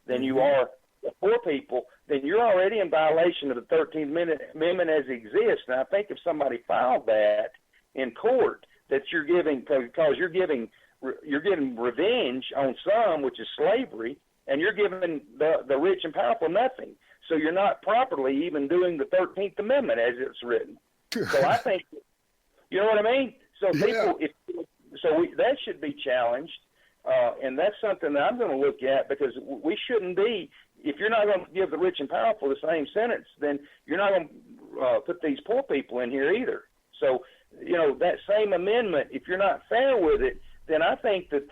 than you are the poor people, then you're already in violation of the 13th Amendment as it exists. And I think if somebody filed that in court, that you're giving, because you're giving revenge on some, which is slavery, and you're giving the rich and powerful nothing. So you're not properly even doing the 13th Amendment as it's written. So I think, you know what I mean? So people, that should be challenged, and that's something that I'm going to look at, because we shouldn't be. If you're not going to give the rich and powerful the same sentence, then you're not going to put these poor people in here either. So, that same amendment, if you're not fair with it, then I think that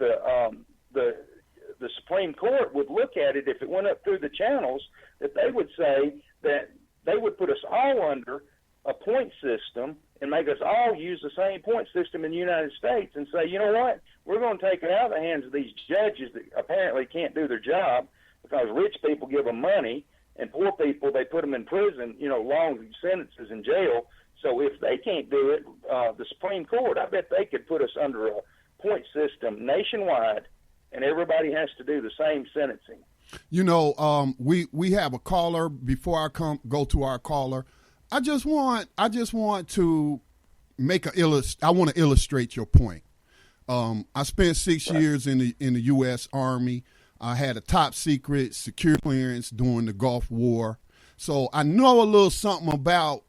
the Supreme Court would look at it, if it went up through the channels, that they would say that they would put us all under a point system and make us all use the same point system in the United States, and say, you know what, we're going to take it out of the hands of these judges that apparently can't do their job, because rich people give them money, and poor people, they put them in prison, long sentences in jail. So if they can't do it, the Supreme Court, I bet they could put us under a point system nationwide, and everybody has to do the same sentencing. We have a caller. Before I go to our caller, I just want to I want to illustrate your point. I spent 6 years in the U.S. Army. I had a top secret security clearance during the Gulf War. So I know a little something about,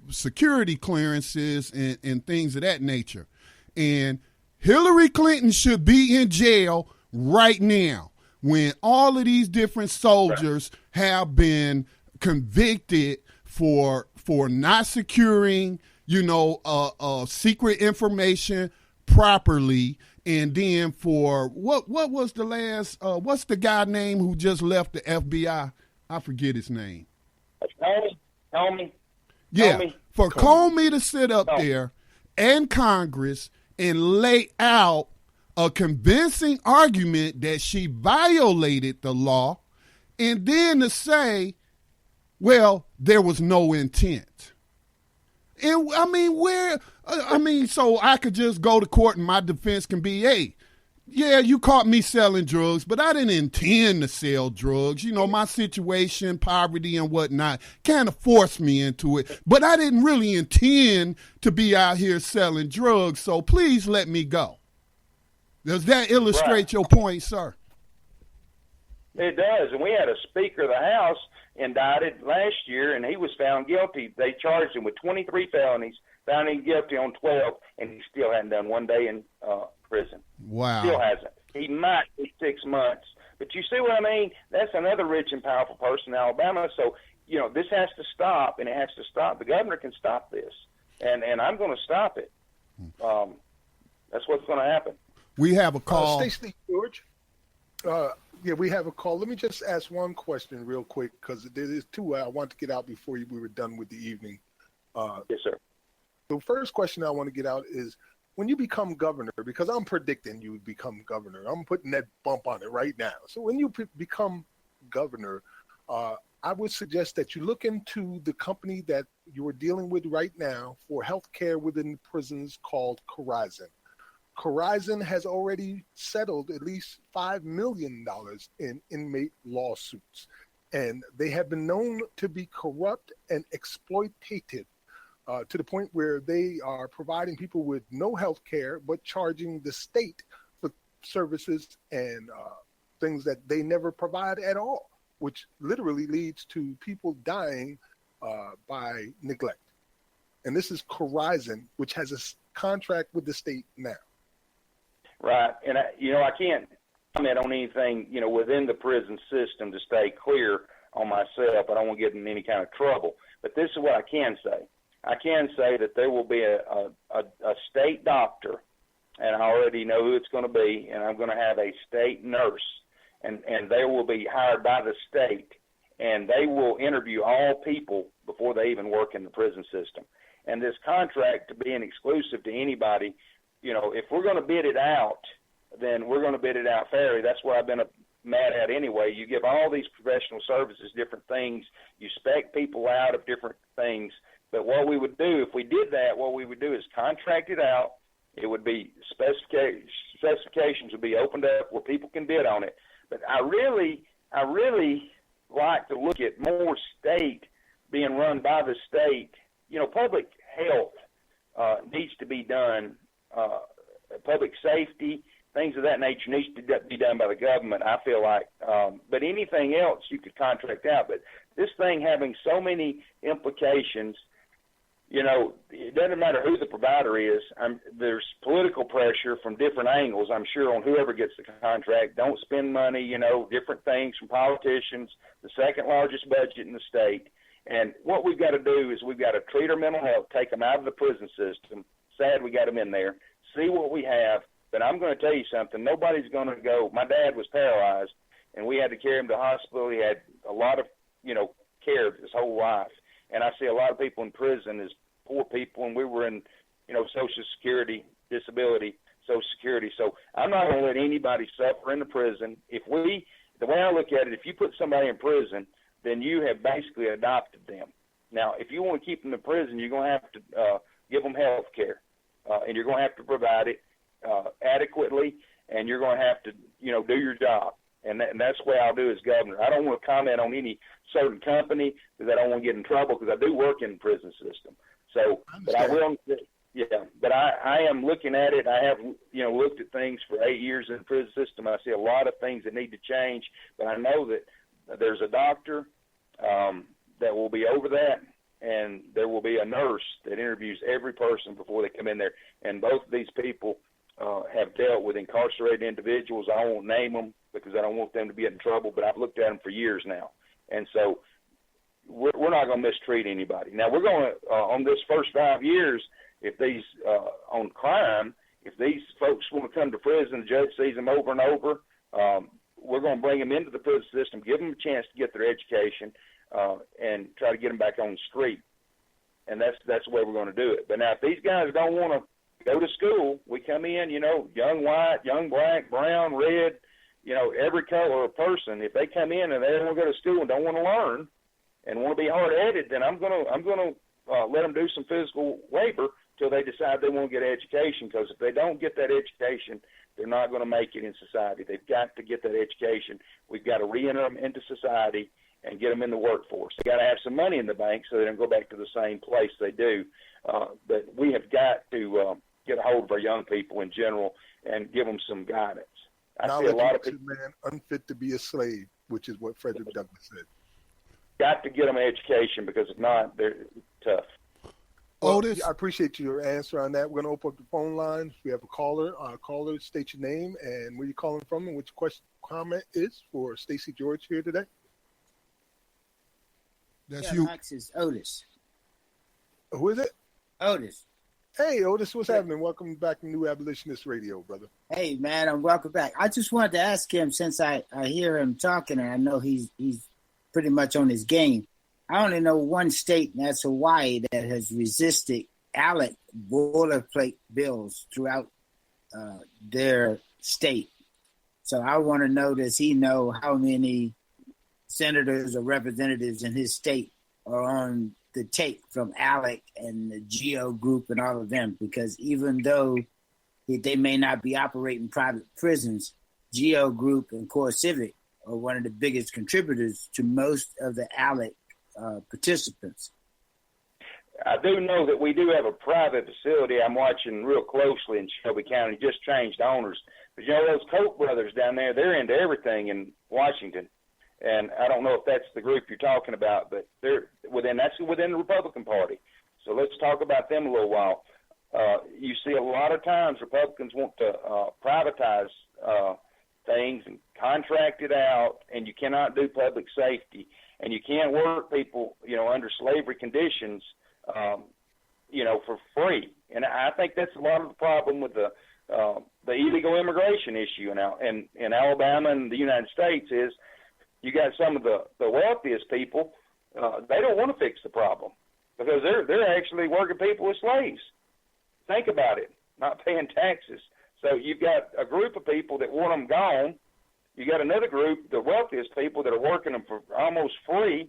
security clearances and things of that nature. And Hillary Clinton should be in jail right now, when all of these different soldiers have been convicted for not securing, secret information properly. And then for what was the last, what's the guy name who just left the FBI? I forget his name. Comey. Yeah, for Comey to sit up there and Congress and lay out a convincing argument that she violated the law, and then to say, well, there was no intent. And so I could just go to court and my defense can be, hey, yeah, you caught me selling drugs, but I didn't intend to sell drugs. My situation, poverty and whatnot, kind of forced me into it, but I didn't really intend to be out here selling drugs, so please let me go. Does that illustrate your point, sir? It does, and we had a Speaker of the House indicted last year, and he was found guilty. They charged him with 23 felonies, found him guilty on 12, and he still hadn't done 1 day in prison. Wow. Still hasn't. He might be 6 months. But you see what I mean? That's another rich and powerful person in Alabama. So, this has to stop, and it has to stop. The governor can stop this, and I'm going to stop it. That's what's going to happen. We have a call. Stacey, George. We have a call. Let me just ask one question real quick, because there's two I want to get out before we were done with the evening. Yes, sir. The first question I want to get out is, when you become governor, because I'm predicting you would become governor, I'm putting that bump on it right now. So when you become governor, I would suggest that you look into the company that you are dealing with right now for healthcare within prisons called Corizon. Corizon has already settled at least $5 million in inmate lawsuits, and they have been known to be corrupt and exploitative. To the point where they are providing people with no health care, but charging the state for services and things that they never provide at all, which literally leads to people dying by neglect. And this is Corizon, which has a contract with the state now. Right. And, I can't comment on anything, within the prison system to stay clear on myself. I don't want to get in any kind of trouble. But this is what I can say. I can say that there will be a state doctor, and I already know who it's going to be, and I'm going to have a state nurse, and they will be hired by the state, and they will interview all people before they even work in the prison system. And this contract being exclusive to anybody, if we're going to bid it out, then we're going to bid it out fairly. That's what I've been mad at anyway. You give all these professional services different things. You spec people out of different things. But what we would do, if we did that, what we would do is contract it out. It would be specifications would be opened up where people can bid on it. But I really like to look at more state being run by the state. Public health needs to be done. Public safety, things of that nature needs to be done by the government, I feel like. But anything else you could contract out. But this thing having so many implications, it doesn't matter who the provider is. There's political pressure from different angles, I'm sure, on whoever gets the contract. Don't spend money, different things from politicians, the second largest budget in the state. And what we've got to do is we've got to treat our mental health, take them out of the prison system. Sad we got them in there. See what we have. But I'm going to tell you something. Nobody's going to go. My dad was paralyzed, and we had to carry him to the hospital. He had a lot of, care his whole life. And I see a lot of people in prison as poor people, and we were in, Social Security, disability, Social Security. So I'm not going to let anybody suffer in the prison. The way I look at it, if you put somebody in prison, then you have basically adopted them. Now, if you want to keep them in prison, you're going to have to give them health care, and you're going to have to provide it adequately, and you're going to have to, do your job. And that's the way I'll do as governor. I don't want to comment on any certain company because I don't want to get in trouble because I do work in the prison system. So, but I will, but I am looking at it. I have, looked at things for 8 years in the prison system. I see a lot of things that need to change, but I know that there's a doctor that will be over that, and there will be a nurse that interviews every person before they come in there. And both of these people have dealt with incarcerated individuals. I won't name them because I don't want them to be in trouble, but I've looked at them for years now. And so we're not going to mistreat anybody. Now, we're going to, on this first 5 years, if these, on crime, if these folks want to come to prison, the judge sees them over and over, we're going to bring them into the prison system, give them a chance to get their education, and try to get them back on the street. And that's the way we're going to do it. But now, if these guys don't want to go to school, we come in, young white, young black, brown, red, every color of person. If they come in and they don't want to go to school and don't want to learn and want to be hard-headed, then I'm going to let them do some physical labor till they decide they want to get education. Because if they don't get that education, they're not going to make it in society. They've got to get that education. We've got to re-enter them into society and get them in the workforce. They got to have some money in the bank so they don't go back to the same place they do. But we have got to get a hold of our young people in general and give them some guidance. I see a lot of people, man, unfit to be a slave, which is what Frederick Douglass said. Got to get them an education because if not, they're tough. Well, Otis, I appreciate your answer on that. We're going to open up the phone lines. We have a caller. Caller, state your name and where you're calling from and which comment is for Stacey George here today. That's you. Max is Otis. Who is it? Otis. Hey, Otis, what's happening? Welcome back to New Abolitionist Radio, brother. Hey, man, I'm welcome back. I just wanted to ask him, since I hear him talking and I know he's pretty much on his game. I only know one state, and that's Hawaii, that has resisted ALEC boilerplate bills throughout their state. So I want to know, does he know how many senators or representatives in his state are on the take from ALEC and the GEO group and all of them? Because even though they may not be operating private prisons, GEO group and Core Civic are one of the biggest contributors to most of the ALEC participants. I do know that we do have a private facility I'm watching real closely in Shelby County. Just changed owners. But, those Koch brothers down there, they're into everything in Washington. And I don't know if that's the group you're talking about, but that's within the Republican Party. So let's talk about them a little while. You see a lot of times Republicans want to privatize things and contract it out, and you cannot do public safety, and you can't work people, under slavery conditions, for free. And I think that's a lot of the problem with the illegal immigration issue in Alabama and the United States is you got some of the wealthiest people, they don't want to fix the problem because they're actually working people as slaves. Think about it, not paying taxes. So you've got a group of people that want them gone. You got another group, the wealthiest people, that are working them for almost free,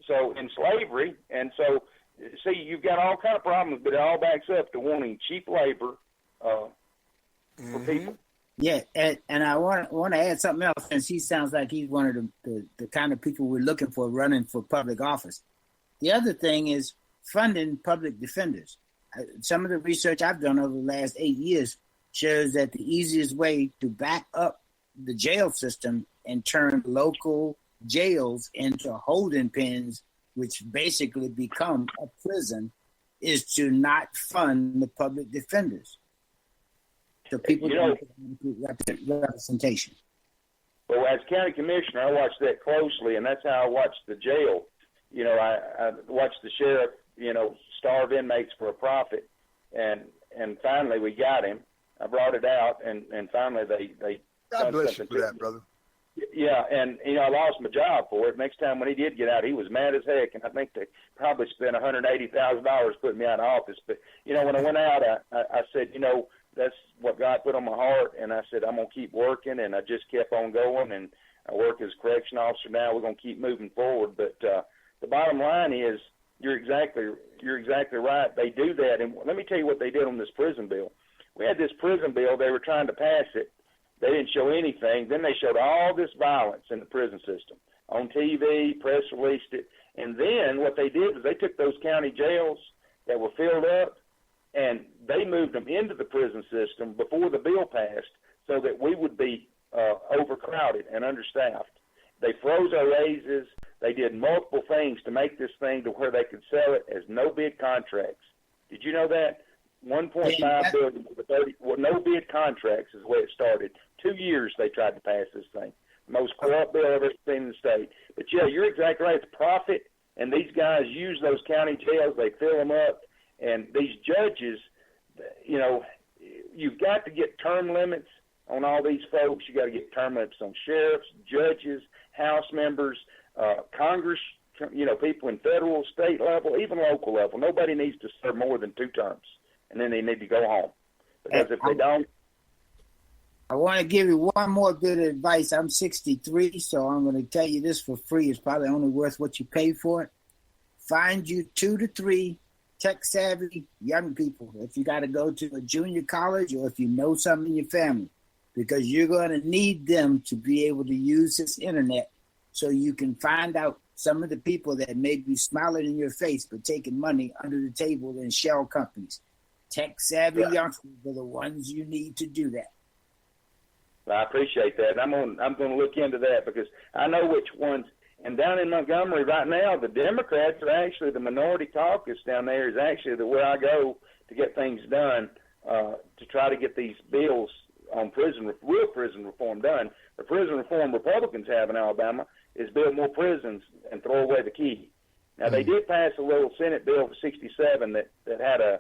so in slavery. And so, see, you've got all kind of problems, but it all backs up to wanting cheap labor for people. Yeah, and I want to add something else, since he sounds like he's one of the kind of people we're looking for running for public office. The other thing is funding public defenders. Some of the research I've done over the last 8 years shows that the easiest way to back up the jail system and turn local jails into holding pens, which basically become a prison, is to not fund the public defenders. So people don't get representation. Well, as county commissioner, I watched that closely, and that's how I watched the jail. I watched the sheriff, starve inmates for a profit, and finally we got him. I brought it out, and finally they God bless you for that, brother. Yeah, and I lost my job for it. Next time when he did get out, he was mad as heck, and I think they probably spent $180,000 putting me out of office. But when I went out, I said, that's what God put on my heart, and I said I'm gonna keep working, and I just kept on going, and I work as a correction officer now. We're gonna keep moving forward, but the bottom line is you're exactly right. They do that, and let me tell you what they did on this prison bill. We had this prison bill. They were trying to pass it. They didn't show anything. Then they showed all this violence in the prison system on TV, press released it. And then what they did was they took those county jails that were filled up, and they moved them into the prison system before the bill passed so that we would be overcrowded and understaffed. They froze our raises. They did multiple things to make this thing to where they could sell it as no-bid contracts. Did you know that? $1.5 billion for 30. Well, no bid contracts is the way it started. 2 years they tried to pass this thing. Most corrupt bill I've ever seen in the state. But yeah, you're exactly right. It's profit, and these guys use those county jails. They fill them up, and these judges, you've got to get term limits on all these folks. You got to get term limits on sheriffs, judges, House members, Congress. People in federal, state level, even local level. Nobody needs to serve more than 2 terms. And then they need to go home. Because if they don't... I want to give you one more bit of advice. I'm 63, so I'm going to tell you this for free. It's probably only worth what you pay for it. Find you 2 to 3 tech-savvy young people. If you got to go to a junior college or if you know something in your family, because you're going to need them to be able to use this internet so you can find out some of the people that may be smiling in your face but taking money under the table in shell companies. Tech-savvy youngsters are the ones you need to do that. I appreciate that. I'm going to look into that because I know which ones. And down in Montgomery right now, the Democrats are actually the minority caucus down there is actually where I go to get things done to try to get these bills on real prison reform done. The prison reform Republicans have in Alabama is build more prisons and throw away the key. Now, they did pass a little Senate bill for 67 that had a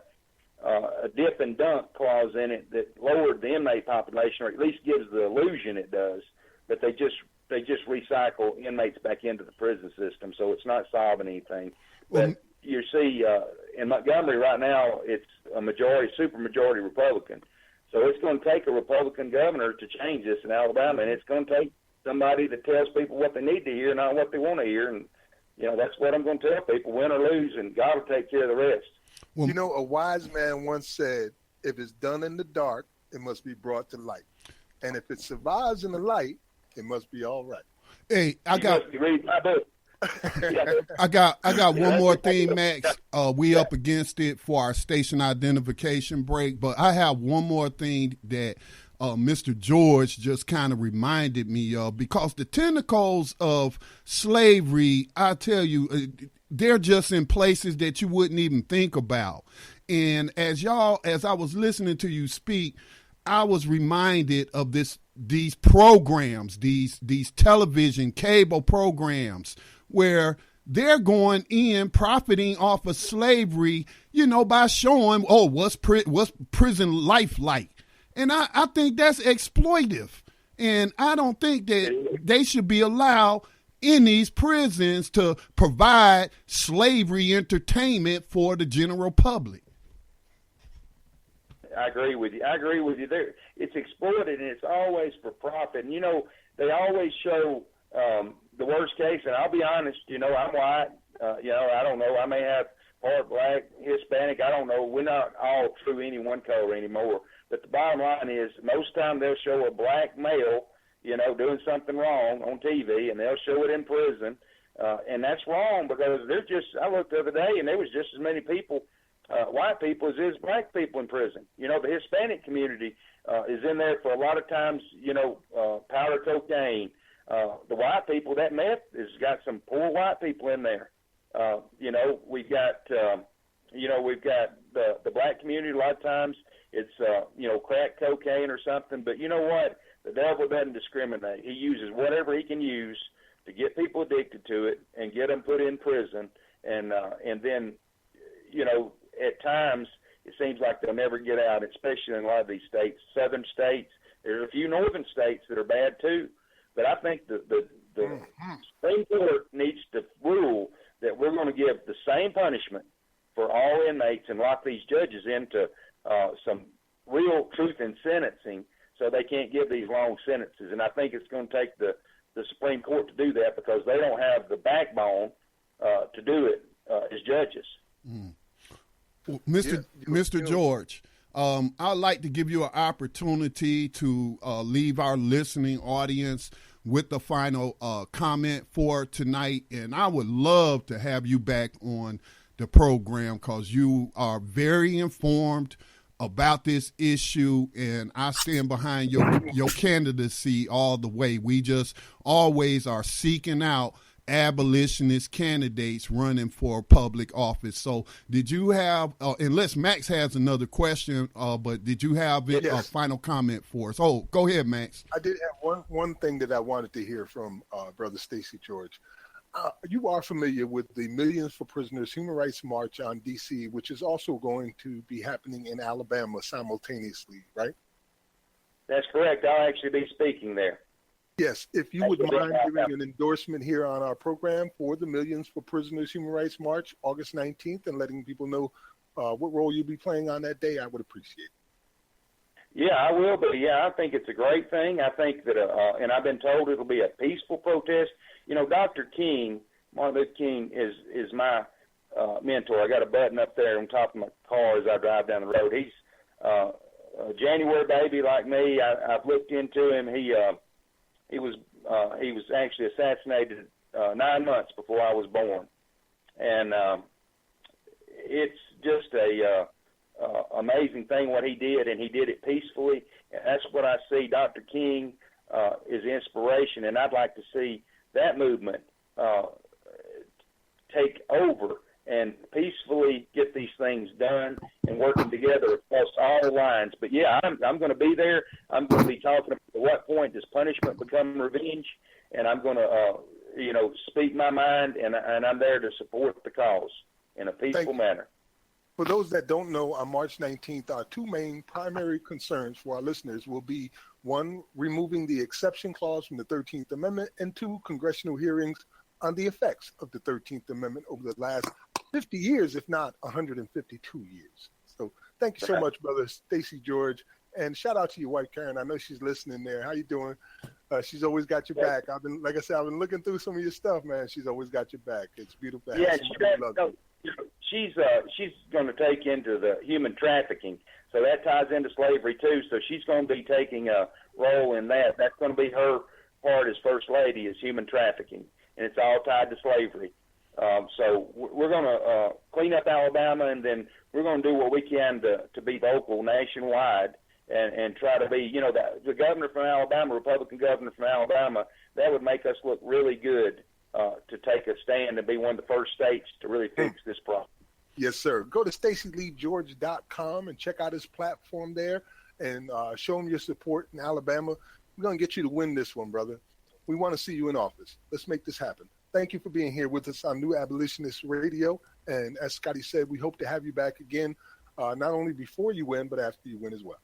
dip and dunk clause in it that lowered the inmate population, or at least gives the illusion it does, but they just recycle inmates back into the prison system, so it's not solving anything. But you see, in Montgomery right now, it's a super majority Republican. So it's going to take a Republican governor to change this in Alabama, and it's going to take somebody that tells people what they need to hear, not what they want to hear. And, that's what I'm going to tell people, win or lose, and God will take care of the rest. Well, a wise man once said, if it's done in the dark, it must be brought to light. And if it survives in the light, it must be all right. Hey, I got one more thing, Max. We up against it for our station identification break, but I have one more thing that Mr. George just kind of reminded me of, because the tentacles of slavery, I tell you, they're just in places that you wouldn't even think about. And as I was listening to you speak, I was reminded of these programs, these television cable programs where they're going in profiting off of slavery, by showing, what's prison life like. And I think that's exploitive. And I don't think that they should be allowed in these prisons to provide slavery entertainment for the general public. I agree with you. There, it's exploited, and it's always for profit. And, they always show the worst case. And I'll be honest, I'm white. I don't know. I may have part black, Hispanic. I don't know. We're not all true any one color anymore. But the bottom line is, most time they'll show a black male, doing something wrong on TV, and they'll show it in prison. And that's wrong, because I looked the other day, and there was just as many people, white people, as is black people in prison. The Hispanic community is in there for a lot of times, powder cocaine. The white people, that meth has got some poor white people in there. We've got the black community. A lot of times it's, crack cocaine or something. But you know what? The devil doesn't discriminate. He uses whatever he can use to get people addicted to it and get them put in prison. And then, at times it seems like they'll never get out, especially in a lot of these states, southern states. There's a few northern states that are bad too. But I think the Supreme Court needs to rule that we're going to give the same punishment for all inmates and lock these judges into some real truth in sentencing, so they can't give these long sentences. And I think it's going to take the Supreme Court to do that, because they don't have the backbone to do it as judges. Well, Mr. George, I'd like to give you an opportunity to leave our listening audience with the final comment for tonight. And I would love to have you back on the program, because you are very informed about this issue, and I stand behind your candidacy all the way. We just always are seeking out abolitionist candidates running for public office. So did you have, unless Max has another question, but did you have a final comment for us? Oh, go ahead, Max. I did have one thing that I wanted to hear from Brother Stacey George. You are familiar with the Millions for Prisoners Human Rights March on D.C., which is also going to be happening in Alabama simultaneously, right? That's correct. I'll actually be speaking there. Yes, if you would mind giving an endorsement here on our program for the Millions for Prisoners Human Rights March, August 19th, and letting people know what role you'll be playing on that day, I would appreciate it. Yeah, I will, but I think it's a great thing. I think that, and I've been told it'll be a peaceful protest. Dr. King, Martin Luther King, is my mentor. I got a button up there on top of my car as I drive down the road. He's a January baby like me. I've looked into him. He was actually assassinated 9 months before I was born, and it's just a amazing thing what he did, and he did it peacefully. And that's what I see. Dr. King is inspiration, and I'd like to see that movement take over and peacefully get these things done and working together across all lines. But I'm going to be there. I'm going to be talking about at what point does punishment become revenge, and I'm going to, speak my mind, and I'm there to support the cause in a peaceful manner. For those that don't know, on March 19th, our two main primary concerns for our listeners will be, one, removing the exception clause from the 13th Amendment, and two, congressional hearings on the effects of the 13th Amendment over the last 50 years, if not 152 years. So thank you so much, Brother Stacey George. And shout out to your wife, Karen. I know she's listening there. How you doing? She's always got your back. I've been looking through some of your stuff, man. She's always got your back. It's beautiful. She's going to take into the human trafficking. So that ties into slavery too. So she's going to be taking a role in that. That's going to be her part as First Lady, is human trafficking. And it's all tied to slavery. So we're going to clean up Alabama, and then we're going to do what we can to be vocal nationwide and try to be, the governor from Alabama, Republican governor from Alabama, that would make us look really good to take a stand and be one of the first states to really fix this problem. Yes, sir. Go to StaceyLeeGeorge.com and check out his platform there and show him your support in Alabama. We're going to get you to win this one, brother. We want to see you in office. Let's make this happen. Thank you for being here with us on New Abolitionists Radio. And as Scotty said, we hope to have you back again, not only before you win, but after you win as well.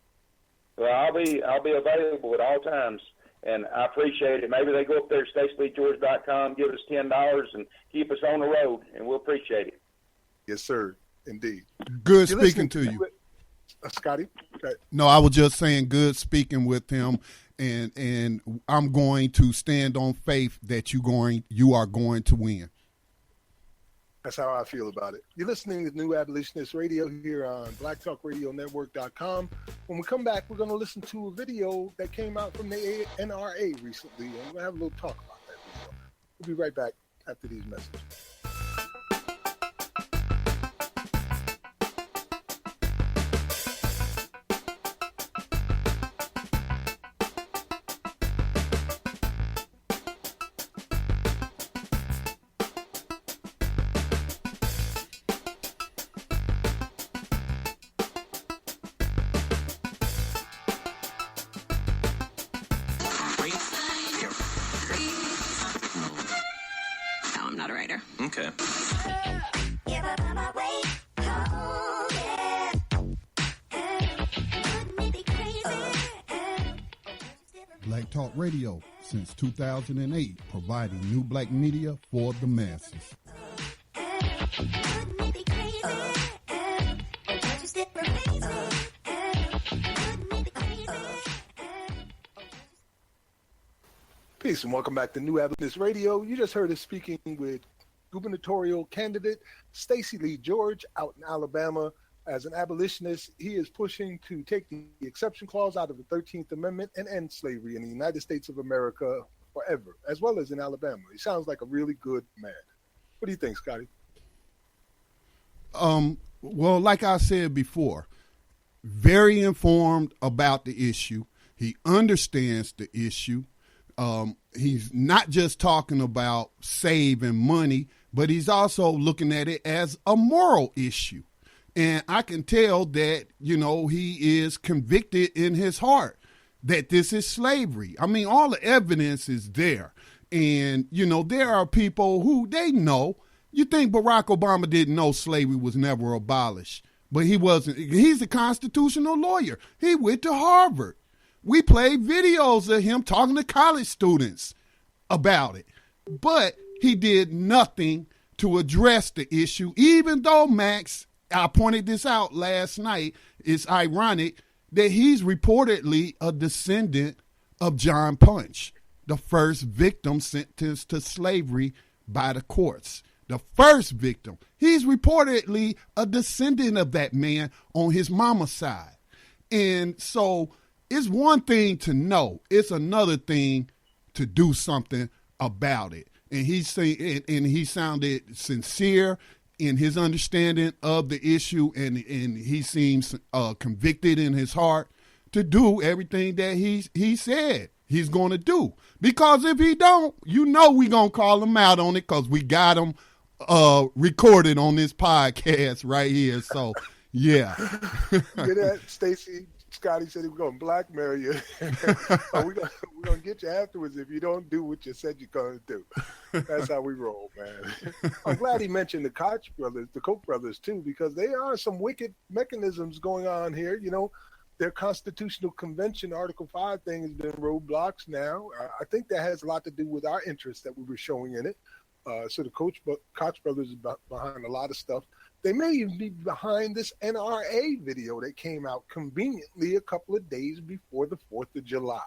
Well, I'll be available at all times, and I appreciate it. Maybe they go up there to StaceyLeeGeorge.com, give us $10, and keep us on the road, and we'll appreciate it. Yes, sir. Indeed. Good speaking to you. Scotty? Okay. No, I was just saying good speaking with him, and I'm going to stand on faith that you are going to win. That's how I feel about it. You're listening to New Abolitionist Radio here on BlackTalkRadioNetwork.com. When we come back, we're going to listen to a video that came out from the NRA recently, and we're going to have a little talk about that video. We'll be right back after these messages. Okay. Black Talk Radio since 2008, providing new black media for the masses. Peace and welcome back to New Abolitionist Radio. You just heard us speaking with gubernatorial candidate Stacey Lee George out in Alabama. As an abolitionist, he is pushing to take the exception clause out of the 13th Amendment and end slavery in the United States of America forever, as well as in Alabama. He sounds like a really good man. What do you think, Scotty? Well, like I said before, very informed about the issue. He understands the issue. He's not just talking about saving money, but he's also looking at it as a moral issue. And I can tell that, he is convicted in his heart that this is slavery. I mean, all the evidence is there. And, there are people who they know. You think Barack Obama didn't know slavery was never abolished, but he wasn't. He's a constitutional lawyer. He went to Harvard. We played videos of him talking to college students about it, but he did nothing to address the issue, even though Max, I pointed this out last night, it's ironic that he's reportedly a descendant of John Punch, the first victim sentenced to slavery by the courts. The first victim. He's reportedly a descendant of that man on his mama's side. And so it's one thing to know. It's another thing to do something about it. And he sounded sincere in his understanding of the issue, and he seems convicted in his heart to do everything that he said he's going to do. Because if he don't, we're going to call him out on it because we got him recorded on this podcast right here. So, yeah. Get that, Stacey? Scotty said he was going to blackmail you. We're going to get you afterwards if you don't do what you said you're going to do. That's how we roll, man. I'm glad he mentioned the Koch brothers, too, because there are some wicked mechanisms going on here. Their constitutional convention, Article 5 thing has been roadblocks now. I think that has a lot to do with our interest that we were showing in it. So the Koch brothers is behind a lot of stuff. They may even be behind this NRA video that came out conveniently a couple of days before the 4th of July,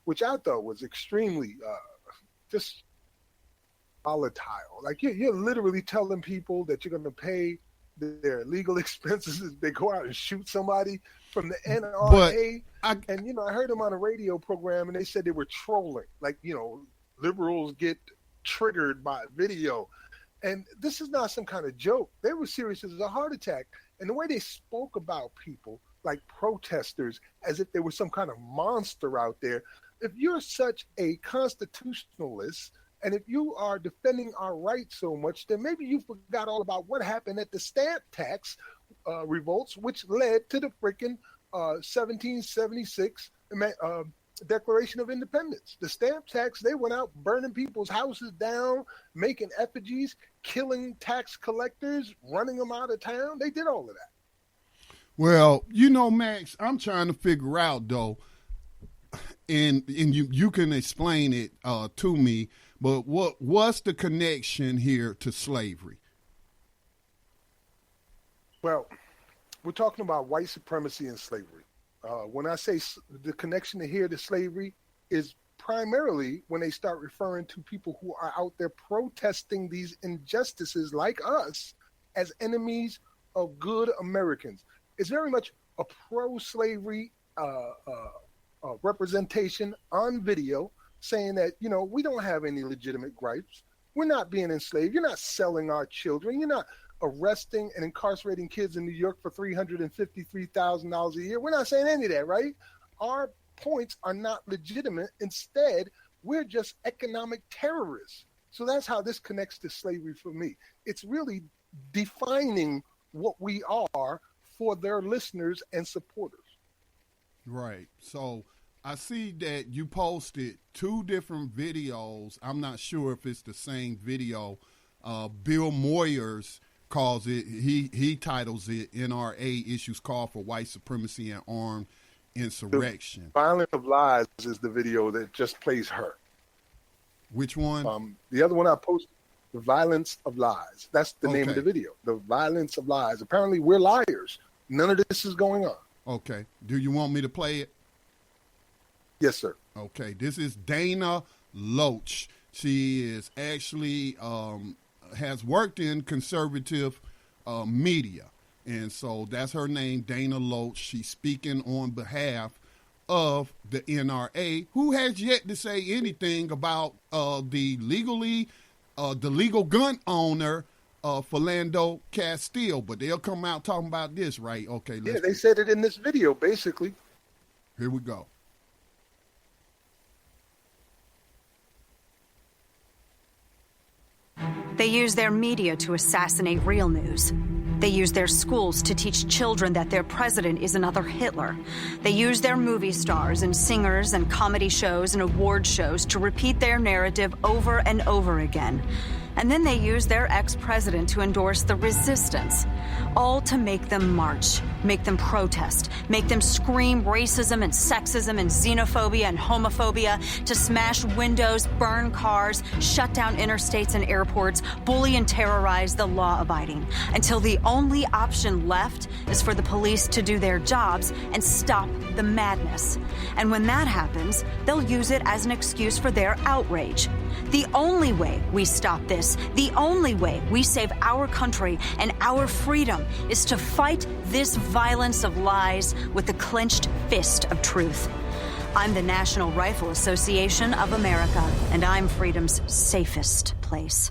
which I thought was extremely just volatile. Like you're literally telling people that you're going to pay their legal expenses if they go out and shoot somebody from the NRA. I heard them on a radio program and they said they were trolling. Like, liberals get triggered by video. And this is not some kind of joke. They were serious as a heart attack. And the way they spoke about people like protesters as if there was some kind of monster out there. If you're such a constitutionalist, and if you are defending our rights so much, then maybe you forgot all about what happened at the stamp tax revolts, which led to the freaking 1776 Declaration of Independence. The stamp tax, they went out burning people's houses down, making effigies, killing tax collectors, running them out of town. They did all of that. Well, you know, Max, I'm trying to figure out, though, and you can explain it to me, but what's the connection here to slavery? Well, we're talking about white supremacy and slavery. When I say the connection here to slavery is primarily when they start referring to people who are out there protesting these injustices like us as enemies of good Americans. It's very much a pro-slavery representation on video saying that, you know, we don't have any legitimate gripes. We're not being enslaved. You're not selling our children. You're not arresting and incarcerating kids in New York for $353,000 a year. We're not saying any of that, right? Our points are not legitimate. Instead, we're just economic terrorists. So that's how this connects to slavery for me. It's really defining what we are for their listeners and supporters. Right. So I see that you posted 2 different videos. I'm not sure if it's the same video. Bill Moyers calls it, he titles it NRA Issues Call for White Supremacy and Armed Insurrection. The Violence of Lies is the video that just plays her. Which one? The other one I posted, The Violence of Lies. That's the name of the video. The Violence of Lies. Apparently we're liars. None of this is going on. Okay. Do you want me to play it? Yes, sir. Okay. This is Dana Loach. She is actually has worked in conservative media. And so that's her name, Dana Loach. She's speaking on behalf of the NRA, who has yet to say anything about the legal gun owner, Philando Castile. But they'll come out talking about this, right? Okay. They said it in this video, basically. Here we go. They use their media to assassinate real news. They use their schools to teach children that their president is another Hitler. They use their movie stars and singers and comedy shows and award shows to repeat their narrative over and over again. And then they use their ex-president to endorse the resistance, all to make them march, make them protest, make them scream racism and sexism and xenophobia and homophobia, to smash windows, burn cars, shut down interstates and airports, bully and terrorize the law-abiding, until the only option left is for the police to do their jobs and stop the madness. And when that happens, they'll use it as an excuse for their outrage. The only way we stop this, the only way we save our country and our freedom, is to fight this violence of lies with the clenched fist of truth. I'm the National Rifle Association of America, and I'm freedom's safest place.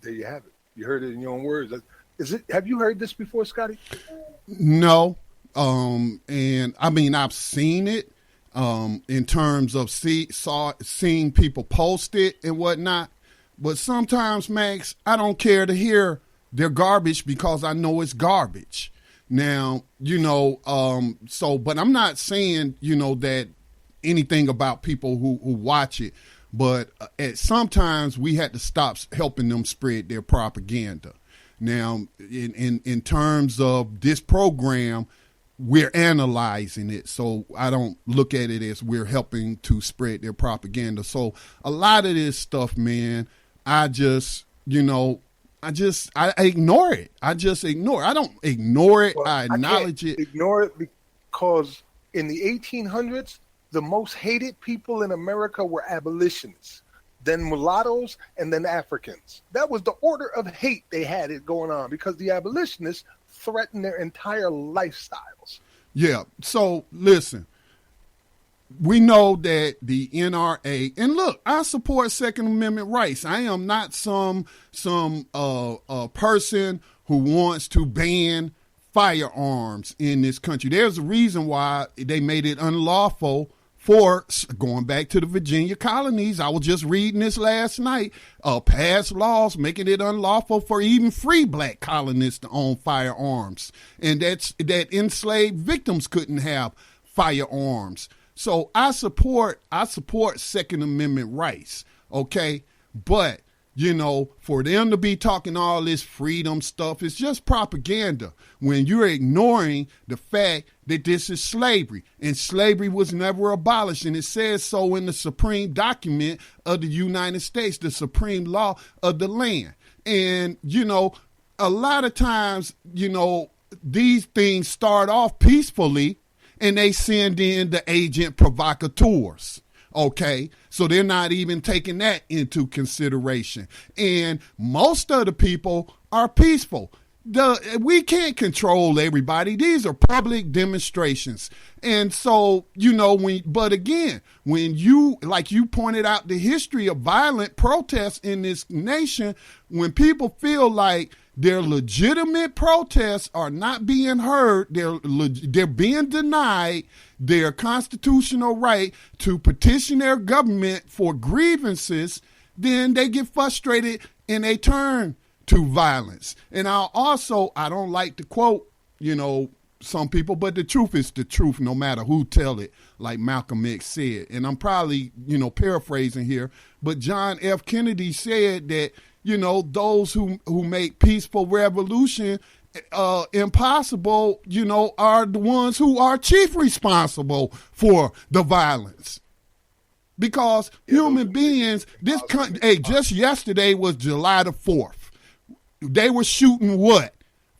There you have it. You heard it in your own words. Have you heard this before, Scotty? No. And I mean, I've seen it. In terms of seeing people post it and whatnot. But sometimes, Max, I don't care to hear their garbage because I know it's garbage. Now, but I'm not saying, that anything about people who watch it. But sometimes we had to stop helping them spread their propaganda. Now, in terms of this program, we're analyzing it, so I don't look at it as we're helping to spread their propaganda. So a lot of this stuff, man, I ignore it. I just ignore it. I don't ignore it. Well, I acknowledge it. Ignore it because in the 1800s, the most hated people in America were abolitionists, then mulattoes, and then Africans. That was the order of hate they had it going on because the abolitionists threaten their entire lifestyles. Yeah. So listen, we know that the NRA, and look, I support Second Amendment rights. I am not some person who wants to ban firearms in this country. There's a reason why they made it unlawful for, going back to the Virginia colonies, I was just reading this last night, passed laws making it unlawful for even free black colonists to own firearms. And that enslaved victims couldn't have firearms. So I support Second Amendment rights, okay? But, you know, for them to be talking all this freedom stuff, it's just propaganda when you're ignoring the fact that this is slavery, and slavery was never abolished, and it says so in the supreme document of the United States, the supreme law of the land. And, you know, a lot of times, you know, these things start off peacefully, and they send in the agent provocateurs. Okay, so they're not even taking that into consideration. And most of the people are peaceful. We can't control everybody. These are public demonstrations. And so, you know, when you, like you pointed out, the history of violent protests in this nation, when people feel like their legitimate protests are not being heard, they're being denied their constitutional right to petition their government for grievances, then they get frustrated and they turn to violence. And I don't like to quote, you know, some people, but the truth is the truth no matter who tell it, like Malcolm X said. And I'm probably, you know, paraphrasing here, but John F. Kennedy said that, you know, those who make peaceful revolution impossible, you know, are the ones who are chief responsible for the violence. Because human beings, just yesterday was July the 4th. They were shooting what?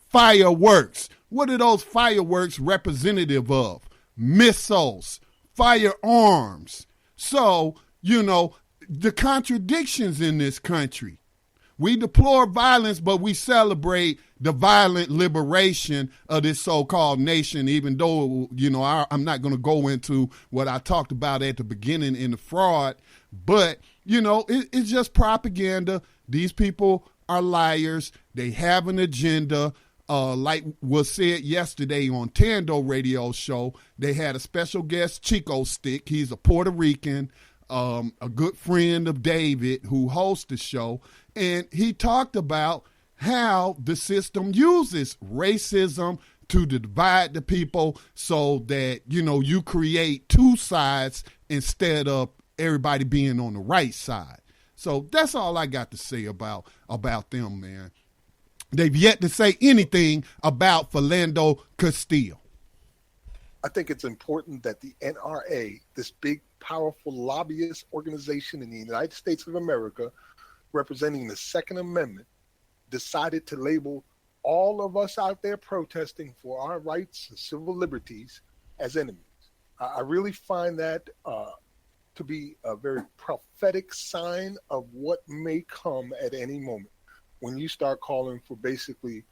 Fireworks. What are those fireworks representative of? Missiles, firearms. So, you know, the contradictions in this country. We deplore violence, but we celebrate the violent liberation of this so-called nation, even though, you know, I'm not going to go into what I talked about at the beginning in the fraud. But, you know, it's just propaganda. These people are liars. They have an agenda. Like was said yesterday on Tando Radio Show, they had a special guest, Chico Stick. He's a Puerto Rican, a good friend of David who hosts the show. And he talked about how the system uses racism to divide the people so that, you know, you create two sides instead of everybody being on the right side. So that's all I got to say about them, man. They've yet to say anything about Philando Castile. I think it's important that the NRA, this big, powerful lobbyist organization in the United States of America, representing the Second Amendment, decided to label all of us out there protesting for our rights and civil liberties as enemies. I really find that to be a very prophetic sign of what may come at any moment when you start calling for basically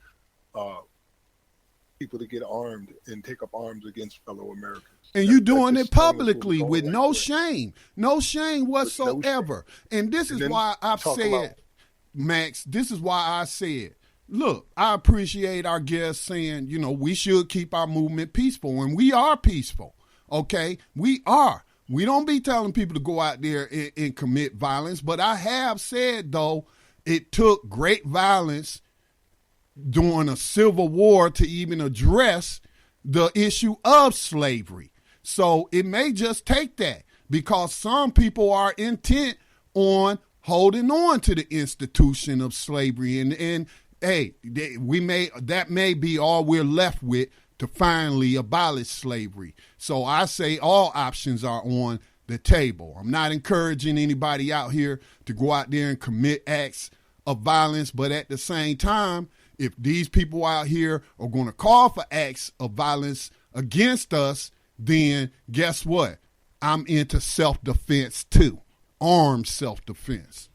people to get armed and take up arms against fellow Americans. And you're doing it publicly with no shame whatsoever. And this is why I've said, Max, this is why I said, look, I appreciate our guests saying, you know, we should keep our movement peaceful. And we are peaceful, okay? We are. We don't be telling people to go out there and commit violence. But I have said, though, it took great violence during a civil war to even address the issue of slavery. So it may just take that because some people are intent on holding on to the institution of slavery. And hey, that may be all we're left with to finally abolish slavery. So I say all options are on the table. I'm not encouraging anybody out here to go out there and commit acts of violence, but at the same time, if these people out here are going to call for acts of violence against us, then guess what? I'm into self-defense too, armed self-defense.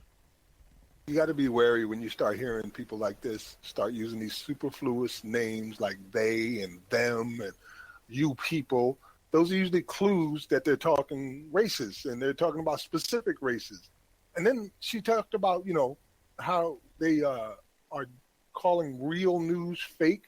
You got to be wary when you start hearing people like this start using these superfluous names like they and them and you people. Those are usually clues that they're talking races and they're talking about specific races. And then she talked about, you know, how they are calling real news fake.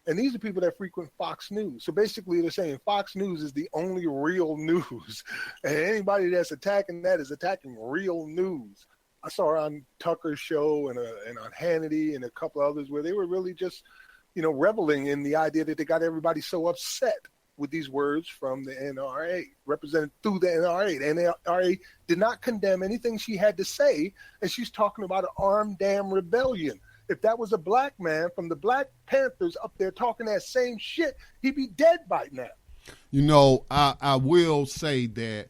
And these are people that frequent Fox News. So basically they're saying Fox News is the only real news. And anybody that's attacking that is attacking real news. I saw her on Tucker's show and on Hannity and a couple others where they were really just, reveling in the idea that they got everybody so upset with these words from the NRA, represented through the NRA. The NRA did not condemn anything she had to say, and she's talking about an armed damn rebellion. If that was a black man from the Black Panthers up there talking that same shit, he'd be dead by now. I will say that,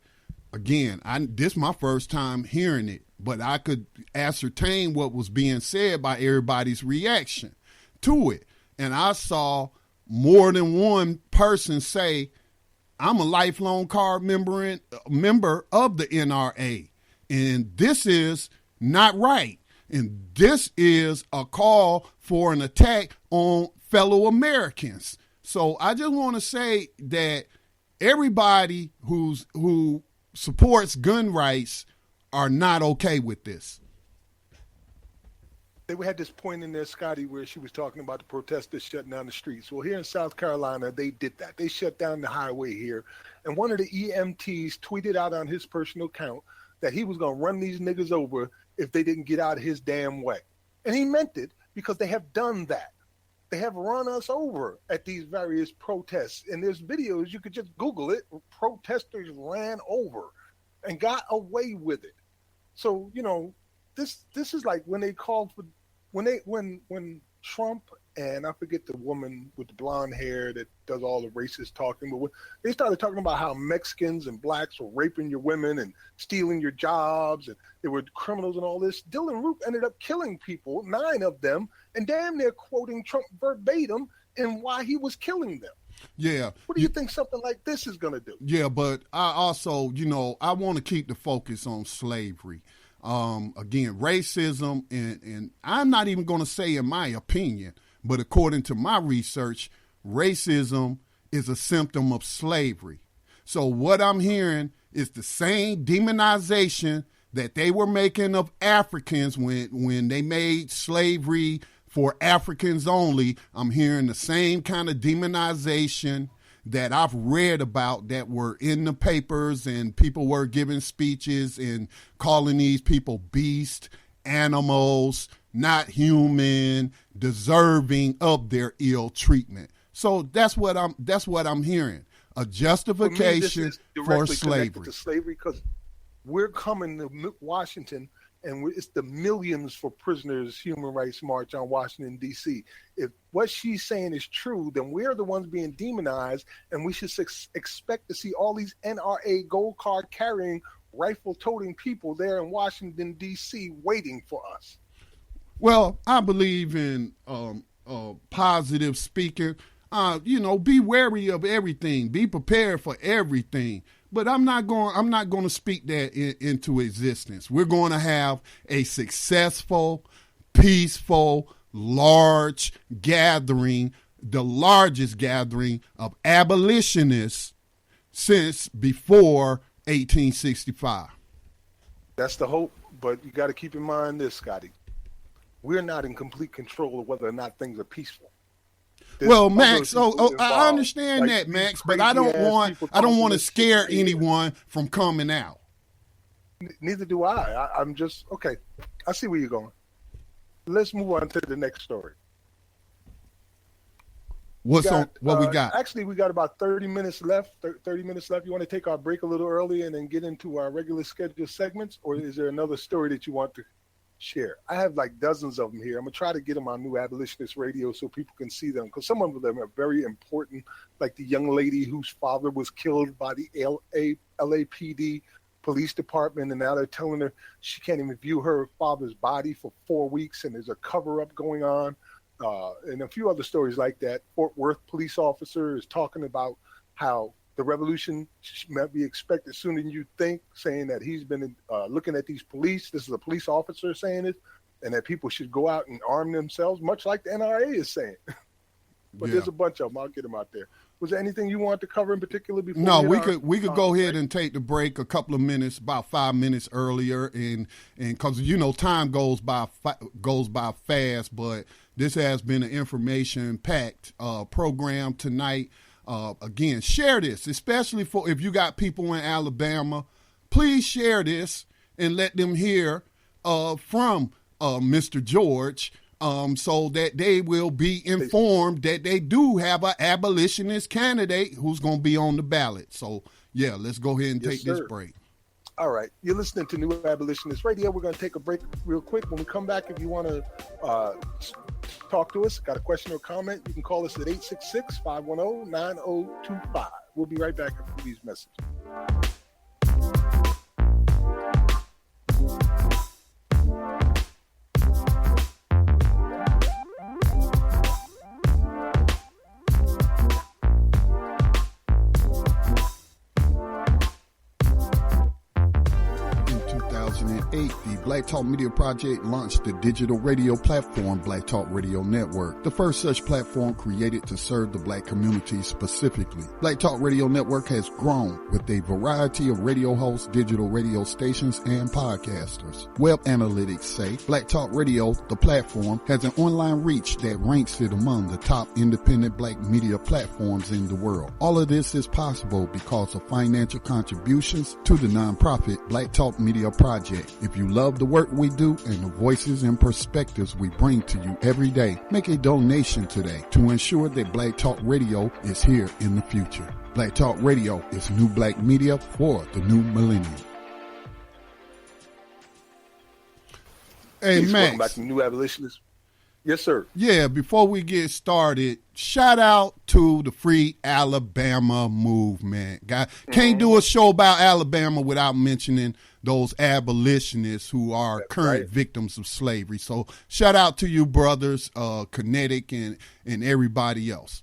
again, this is my first time hearing it, but I could ascertain what was being said by everybody's reaction to it. And I saw more than one person say, I'm a lifelong card member of the NRA, and this is not right. And this is a call for an attack on fellow Americans. So I just want to say that everybody who supports gun rights are not okay with this. They had this point in there, Scotty, where she was talking about the protesters shutting down the streets. Well, here in South Carolina, they did that. They shut down the highway here. And one of the EMTs tweeted out on his personal account that he was going to run these niggas over if they didn't get out of his damn way. And he meant it because they have done that. They have run us over at these various protests. And there's videos, you could just Google it, protesters ran over and got away with it. So, this is like when they called for when Trump and I forget the woman with the blonde hair that does all the racist talking, but when they started talking about how Mexicans and blacks were raping your women and stealing your jobs and they were criminals and all this, Dylan Roof ended up killing people, 9 of them, and damn near quoting Trump verbatim and why he was killing them. Yeah. What do you think something like this is going to do? Yeah, but I also, I want to keep the focus on slavery. Again, racism, and I'm not even going to say in my opinion, but according to my research, racism is a symptom of slavery. So what I'm hearing is the same demonization that they were making of Africans when they made slavery for Africans only. I'm hearing the same kind of demonization that I've read about that were in the papers, and people were giving speeches and calling these people beasts, animals, not human, deserving of their ill treatment. So that's what I'm hearing. A justification for slavery. To slavery, because we're coming to Washington, and it's the Millions for Prisoners Human Rights March on Washington, D.C. If what she's saying is true, then we're the ones being demonized, and we should expect to see all these NRA gold card carrying, rifle-toting people there in Washington, D.C. waiting for us. Well, I believe in positive speaking. Be wary of everything. Be prepared for everything. But I'm not going to speak that into existence. We're going to have a successful, peaceful, large gathering, the largest gathering of abolitionists since before 1865. That's the hope, but you got to keep in mind this, Scotty. We're not in complete control of whether or not things are peaceful. Well, Max, I understand that, Max, but I don't want to scare anyone from coming out. Neither do I. I'm just, okay, I see where you're going. Let's move on to the next story. What we got? Actually, we got about 30 minutes left. 30 minutes left. You want to take our break a little early and then get into our regular scheduled segments, or is there another story that you want to share? I have like dozens of them here. I'm gonna try to get them on New Abolitionist Radio so people can see them, because some of them are very important, like the young lady whose father was killed by the LAPD police department, and now they're telling her she can't even view her father's body for 4 weeks, and there's a cover-up going on, and a few other stories like that. Fort Worth police officer is talking about how the revolution might be expected sooner than you think, saying that he's been looking at these police. This is a police officer saying it, and that people should go out and arm themselves, much like the NRA is saying. But There's a bunch of them. I'll get them out there. Was there anything you wanted to cover in particular before? No, we could go ahead and take the break a couple of minutes, about 5 minutes earlier, and because time goes by fast, but this has been an information-packed program tonight. Again, share this, especially for if you got people in Alabama. Please share this and let them hear from Mr. George. So that they will be informed that they do have an abolitionist candidate who's going to be on the ballot. So, yeah, let's go ahead and take this break. All right. You're listening to New Abolitionist Radio. We're going to take a break real quick. When we come back, if you want to talk to us, got a question or comment, you can call us at 866-510-9025. We'll be right back after these messages. The Black Talk Media Project launched the digital radio platform Black Talk Radio Network, the first such platform created to serve the black community specifically. Black Talk Radio Network has grown with a variety of radio hosts, digital radio stations, and podcasters. Web analytics say Black Talk Radio, the platform, has an online reach that ranks it among the top independent black media platforms in the world. All of this is possible because of financial contributions to the nonprofit Black Talk Media Project. If you love the work we do and the voices and perspectives we bring to you every day, make a donation today to ensure that Black Talk Radio is here in the future. Black Talk Radio is new black media for the new millennium. Hey, Max. Welcome back to New Abolitionists. Yes, sir. Yeah, before we get started, shout out to the Free Alabama movement. Can't do a show about Alabama without mentioning those abolitionists who are current victims of slavery. So shout out to you brothers, Kinetic and everybody else.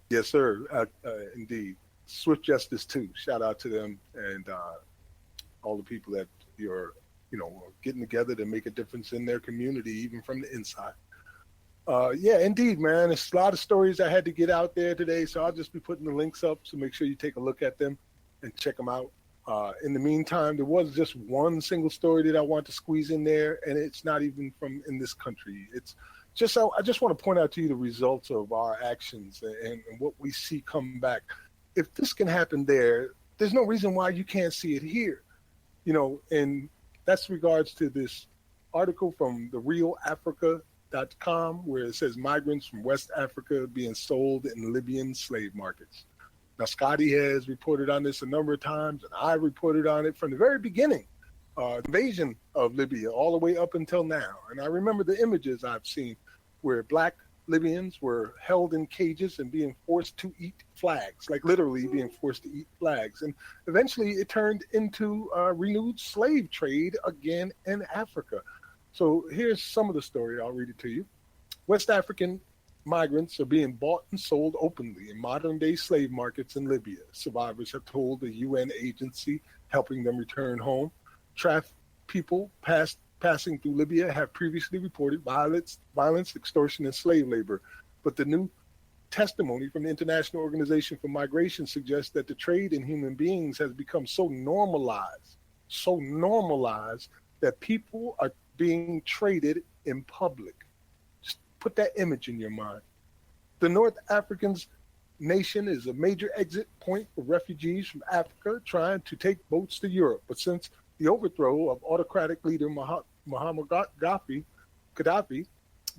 Yes, sir. Indeed. Swift Justice, too. Shout out to them and all the people that you're getting together to make a difference in their community, even from the inside. Yeah, indeed, man. There's a lot of stories I had to get out there today, so I'll just be putting the links up, so make sure you take a look at them and check them out. In the meantime, there was just one single story that I want to squeeze in there, and it's not even from in this country. It's just, I just want to point out to you the results of our actions and what we see come back. If this can happen there, there's no reason why you can't see it here. And that's regards to this article from therealafrica.com where it says migrants from West Africa being sold in Libyan slave markets. Now, Scotty has reported on this a number of times, and I reported on it from the very beginning, invasion of Libya all the way up until now. And I remember the images I've seen where black Libyans were held in cages and being forced to eat flags, like literally being forced to eat flags. And eventually it turned into a renewed slave trade again in Africa. So here's some of the story. I'll read it to you. West African migrants are being bought and sold openly in modern-day slave markets in Libya. Survivors have told the UN agency helping them return home. Trafficked people passing through Libya have previously reported violence, extortion, and slave labor. But the new testimony from the International Organization for Migration suggests that the trade in human beings has become so normalized that people are being traded in public. Just put that image in your mind. The North African nation is a major exit point for refugees from Africa trying to take boats to Europe. But since the overthrow of autocratic leader Muammar Gaddafi,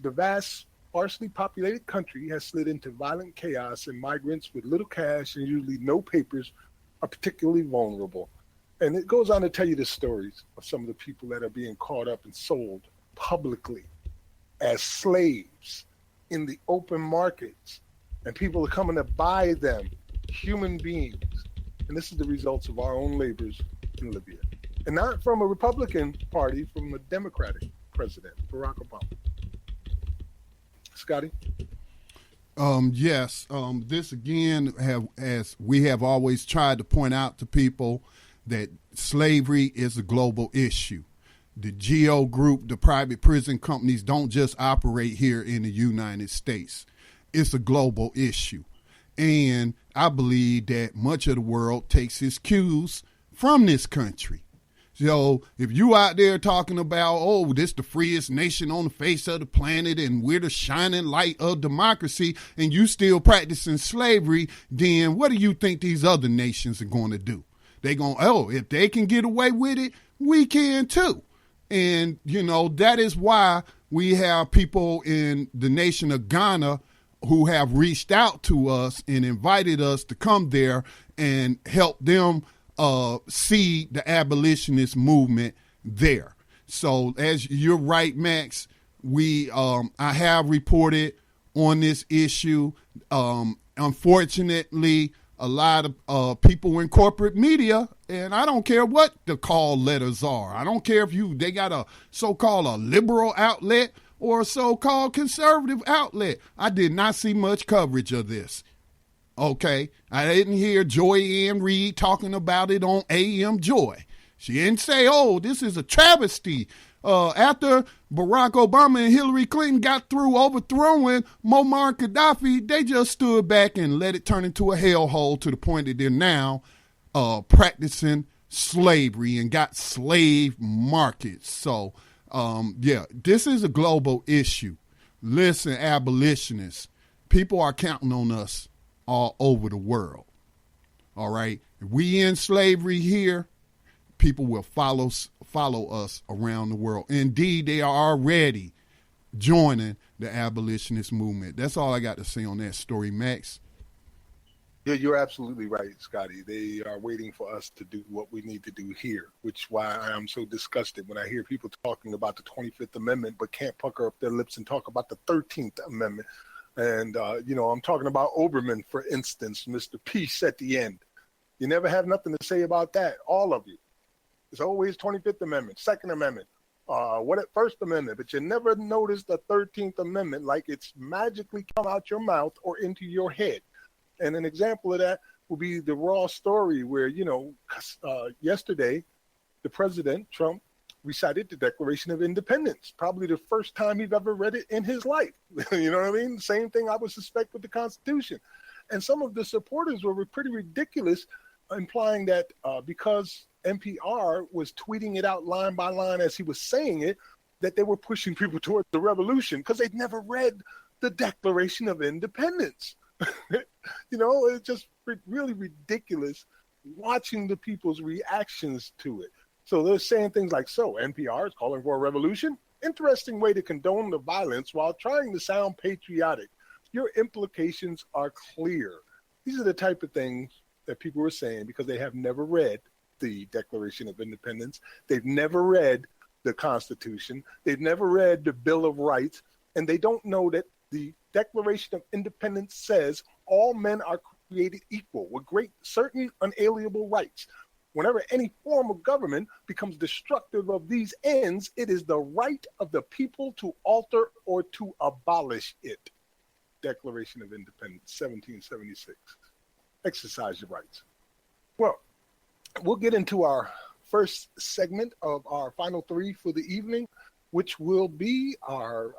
the vast, sparsely populated country has slid into violent chaos, and migrants with little cash and usually no papers are particularly vulnerable. And it goes on to tell you the stories of some of the people that are being caught up and sold publicly as slaves in the open markets, and people are coming to buy them, human beings. And this is the results of our own labors in Libya. And not from a Republican party, from a Democratic president, Barack Obama. Scotty? Yes. This again, as we have always tried to point out to people, that slavery is a global issue. The GEO group, the private prison companies, don't just operate here in the United States. It's a global issue. And I believe that much of the world takes its cues from this country. So if you out there talking about, oh, this the freest nation on the face of the planet and we're the shining light of democracy, and you still practicing slavery, then what do you think these other nations are going to do? They going, oh, if they can get away with it, we can too. And, you know, that is why we have people in the nation of Ghana who have reached out to us and invited us to come there and help them see the abolitionist movement there. So as you're right, Max, I have reported on this issue. Unfortunately, a lot of people in corporate media, and I don't care what the call letters are. I don't care if they got a so-called a liberal outlet or a so-called conservative outlet. I did not see much coverage of this. Okay, I didn't hear Joy Ann Reid talking about it on AM Joy. She didn't say, oh, this is a travesty. After Barack Obama and Hillary Clinton got through overthrowing Muammar Gaddafi, they just stood back and let it turn into a hellhole to the point that they're now practicing slavery and got slave markets. So, this is a global issue. Listen, abolitionists, people are counting on us all over the world. All right. If we in slavery here, people will follow us around the world. Indeed, they are already joining the abolitionist movement. That's all I got to say on that story, Max. Yeah, you're absolutely right, Scotty. They are waiting for us to do what we need to do here, which is why I am so disgusted when I hear people talking about the 25th Amendment, but can't pucker up their lips and talk about the 13th Amendment. And, I'm talking about Oberman, for instance, Mr. Peace at the end. You never have nothing to say about that, all of you. It's always 25th Amendment, Second Amendment, First Amendment, but you never notice the 13th Amendment like it's magically come out your mouth or into your head. And an example of that will be the raw story where, yesterday, the President, Trump, recited the Declaration of Independence, probably the first time he'd ever read it in his life. You know what I mean? Same thing I would suspect with the Constitution. And some of the supporters were pretty ridiculous, implying that because NPR was tweeting it out line by line as he was saying it, that they were pushing people towards the revolution because they'd never read the Declaration of Independence. It's just really ridiculous watching the people's reactions to it. So they're saying things like, so NPR is calling for a revolution? Interesting way to condone the violence while trying to sound patriotic. Your implications are clear. These are the type of things that people were saying because they have never read the Declaration of Independence. They've never read the Constitution. They've never read the Bill of Rights. And they don't know that the Declaration of Independence says all men are created equal with certain unalienable rights. Whenever any form of government becomes destructive of these ends, it is the right of the people to alter or to abolish it. Declaration of Independence, 1776. Exercise your rights. Well, we'll get into our first segment of our final three for the evening, which will be our,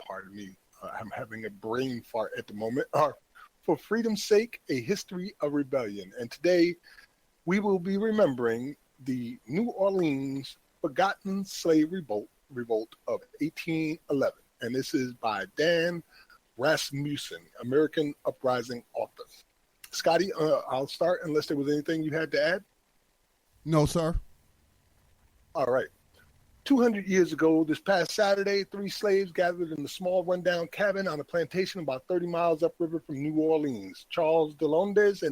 pardon me, I'm having a brain fart at the moment, For Freedom's Sake, A History of Rebellion. And today we will be remembering the New Orleans Forgotten Slave Revolt of 1811. And this is by Dan Rasmussen, American Uprising author. Scotty, I'll start unless there was anything you had to add. No, sir. All right. 200 years ago, this past Saturday, 3 slaves gathered in a small rundown cabin on a plantation about 30 miles upriver from New Orleans. Charles Delondes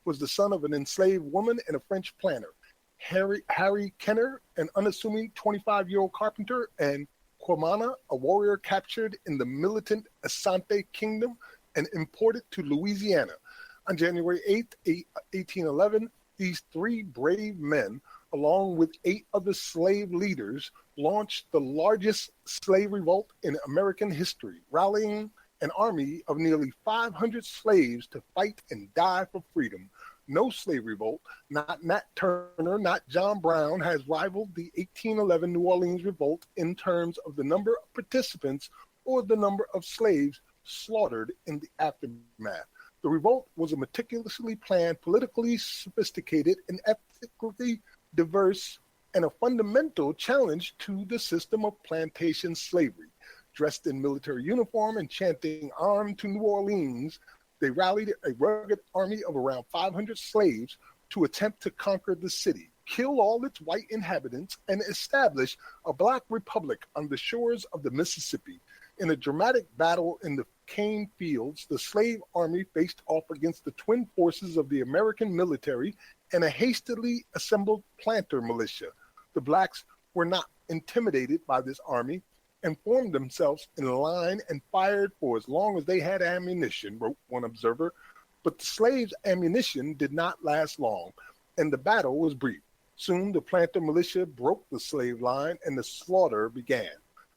was the son of an enslaved woman and a French planter. Harry Kenner, an unassuming 25-year-old carpenter, and Quamana, a warrior captured in the militant Asante Kingdom and imported to Louisiana. On January 8, 1811, these 3 brave men, along with 8 other slave leaders, launched the largest slave revolt in American history, rallying an army of nearly 500 slaves to fight and die for freedom. No slave revolt, not Nat Turner, not John Brown, has rivaled the 1811 New Orleans revolt in terms of the number of participants or the number of slaves slaughtered in the aftermath. The revolt was a meticulously planned, politically sophisticated, and ethnically diverse, and a fundamental challenge to the system of plantation slavery. Dressed in military uniform and chanting "Arm to New Orleans," they rallied a rugged army of around 500 slaves to attempt to conquer the city, kill all its white inhabitants, and establish a black republic on the shores of the Mississippi. In a dramatic battle in the cane fields, the slave army faced off against the twin forces of the American military and a hastily assembled planter militia. The blacks were not intimidated by this army and formed themselves in a line and fired for as long as they had ammunition, wrote one observer. But the slaves' ammunition did not last long, and the battle was brief. Soon the planter militia broke the slave line and the slaughter began.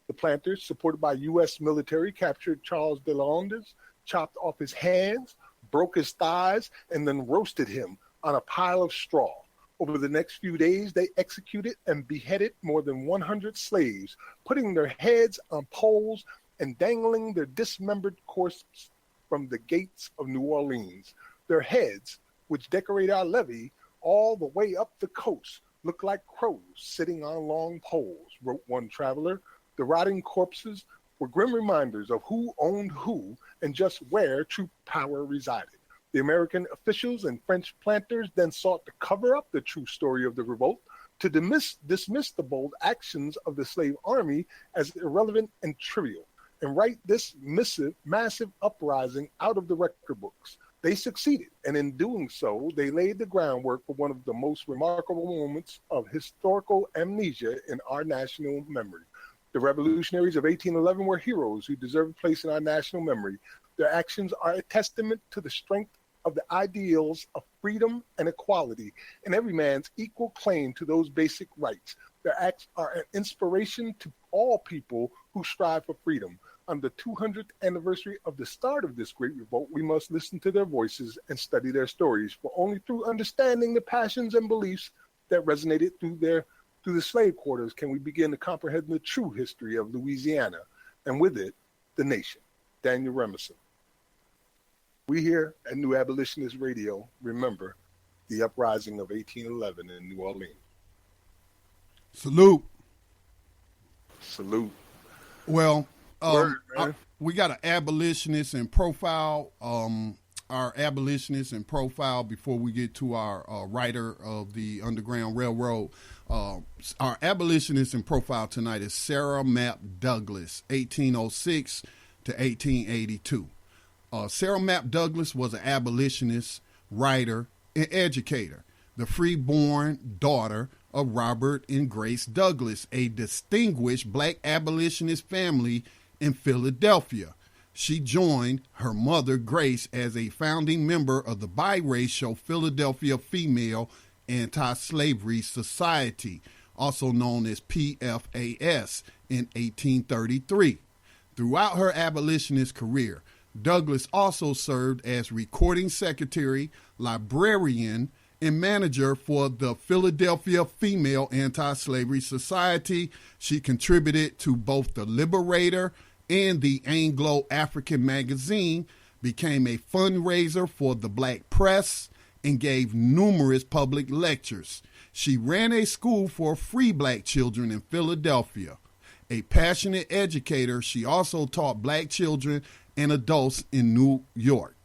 The planters, supported by U.S. military, captured Charles de Launders, chopped off his hands, broke his thighs, and then roasted him on a pile of straw. Over the next few days, they executed and beheaded more than 100 slaves, putting their heads on poles and dangling their dismembered corpses from the gates of New Orleans. Their heads, which decorate our levee all the way up the coast, look like crows sitting on long poles, wrote one traveler. The rotting corpses were grim reminders of who owned who and just where true power resided. The American officials and French planters then sought to cover up the true story of the revolt, to dismiss the bold actions of the slave army as irrelevant and trivial, and write this massive uprising out of the record books. They succeeded, and in doing so, they laid the groundwork for one of the most remarkable moments of historical amnesia in our national memory. The revolutionaries of 1811 were heroes who deserve a place in our national memory. Their actions are a testament to the strength of the ideals of freedom and equality and every man's equal claim to those basic rights. Their acts are an inspiration to all people who strive for freedom. On the 200th anniversary of the start of this great revolt, we must listen to their voices and study their stories, for only through understanding the passions and beliefs that resonated through the slave quarters can we begin to comprehend the true history of Louisiana, and with it, the nation. Daniel Remison. We here at New Abolitionist Radio remember the uprising of 1811 in New Orleans. Salute. Salute. Well, we got an abolitionist in profile. Our abolitionist in profile before we get to our writer of the Underground Railroad. Our abolitionist in profile tonight is Sarah Mapp Douglas, 1806 to 1882. Sarah Mapp Douglas was an abolitionist, writer, and educator, the freeborn daughter of Robert and Grace Douglas, a distinguished black abolitionist family in Philadelphia. She joined her mother, Grace, as a founding member of the biracial Philadelphia Female Anti-Slavery Society, also known as PFAS, in 1833. Throughout her abolitionist career, Douglas also served as recording secretary, librarian, and manager for the Philadelphia Female Anti-Slavery Society. She contributed to both the Liberator and the Anglo-African magazine, became a fundraiser for the black press, and gave numerous public lectures. She ran a school for free black children in Philadelphia. A passionate educator, she also taught black children and adults in New York.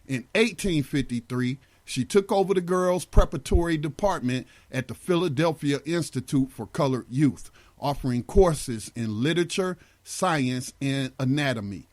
In 1853, she took over the girls' preparatory department at the Philadelphia Institute for Colored Youth, offering courses in literature, science, and anatomy.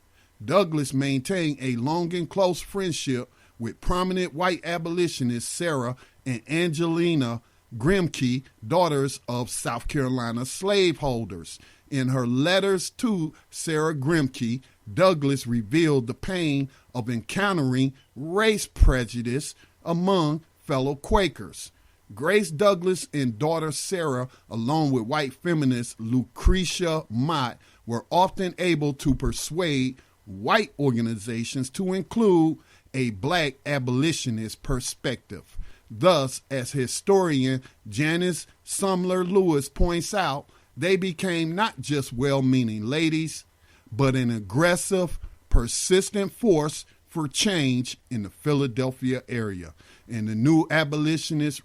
Douglas maintained a long and close friendship with prominent white abolitionists Sarah and Angelina Grimke, daughters of South Carolina slaveholders. In her letters to Sarah Grimke, Douglas revealed the pain of encountering race prejudice among fellow Quakers. Grace Douglas and daughter Sarah, along with white feminist Lucretia Mott, were often able to persuade white organizations to include a black abolitionist perspective. Thus, as historian Janice Sumler Lewis points out, they became not just well-meaning ladies, but an aggressive, persistent force for change in the Philadelphia area. And the New Abolitionist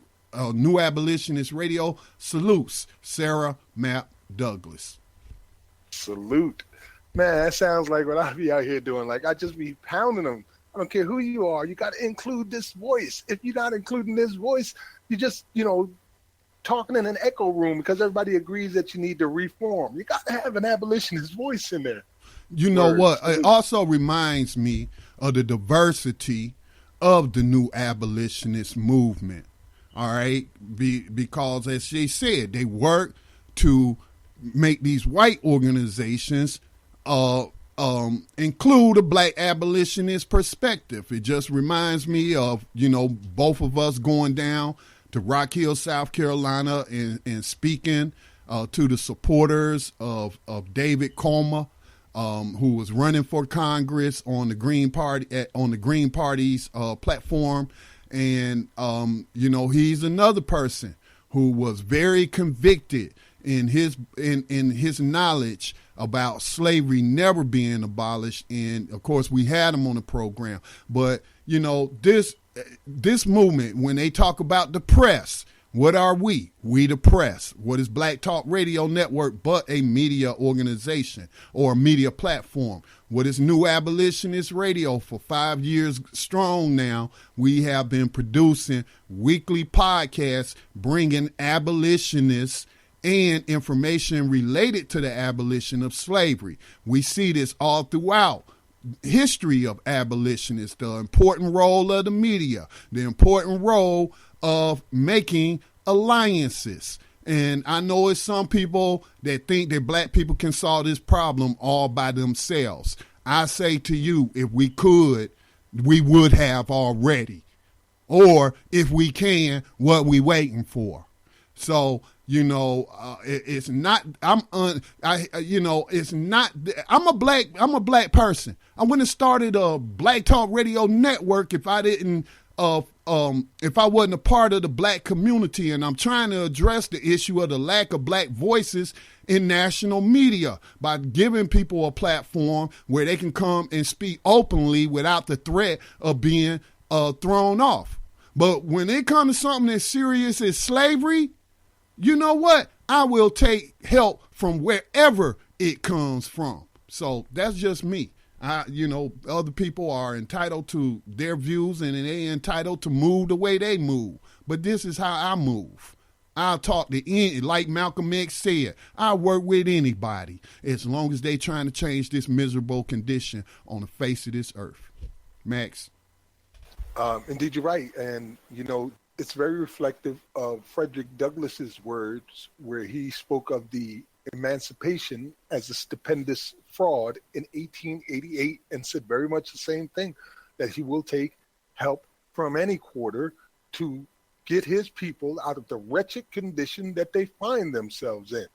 Radio salutes Sarah Mapp Douglas. Salute. Man, that sounds like what I be out here doing. Like, I just be pounding them. I don't care who you are. You got to include this voice. If you're not including this voice, you just, talking in an echo room because everybody agrees that you need to reform. You got to have an abolitionist voice in there. You know what? It also reminds me of the diversity of the New Abolitionist movement. All right? Because, as she said, they work to make these white organizations include a black abolitionist perspective. It just reminds me of, both of us going down to Rock Hill, South Carolina, and speaking to the supporters of David Comer, who was running for Congress on the Green Party on the Green Party's platform, and he's another person who was very convicted in his knowledge about slavery never being abolished. And of course, we had him on the program. But this movement, when they talk about the press, what are we? We the press. What is Black Talk Radio Network but a media organization or a media platform? What is New Abolitionist Radio? For 5 years strong now, we have been producing weekly podcasts bringing abolitionists and information related to the abolition of slavery. We see this all throughout history of abolitionists, the important role of the media, the important role of making alliances. And I know it's some people that think that black people can solve this problem all by themselves. I say to you, if we could, we would have already. Or if we can, what we waiting for? So, it's not, it's not, I'm a black person. I wouldn't have started a Black Talk Radio Network if I didn't, if I wasn't a part of the black community. And I'm trying to address the issue of the lack of black voices in national media by giving people a platform where they can come and speak openly without the threat of being thrown off. But when it comes to something as serious as slavery, you know what? I will take help from wherever it comes from. So that's just me. Other people are entitled to their views and they're entitled to move the way they move. But this is how I move. I'll talk to any, like Malcolm X said, I work with anybody as long as they trying to change this miserable condition on the face of this earth. Max. Indeed, you're right. And, it's very reflective of Frederick Douglass's words where he spoke of the emancipation as a stupendous fraud in 1888 and said very much the same thing, that he will take help from any quarter to get his people out of the wretched condition that they find themselves in.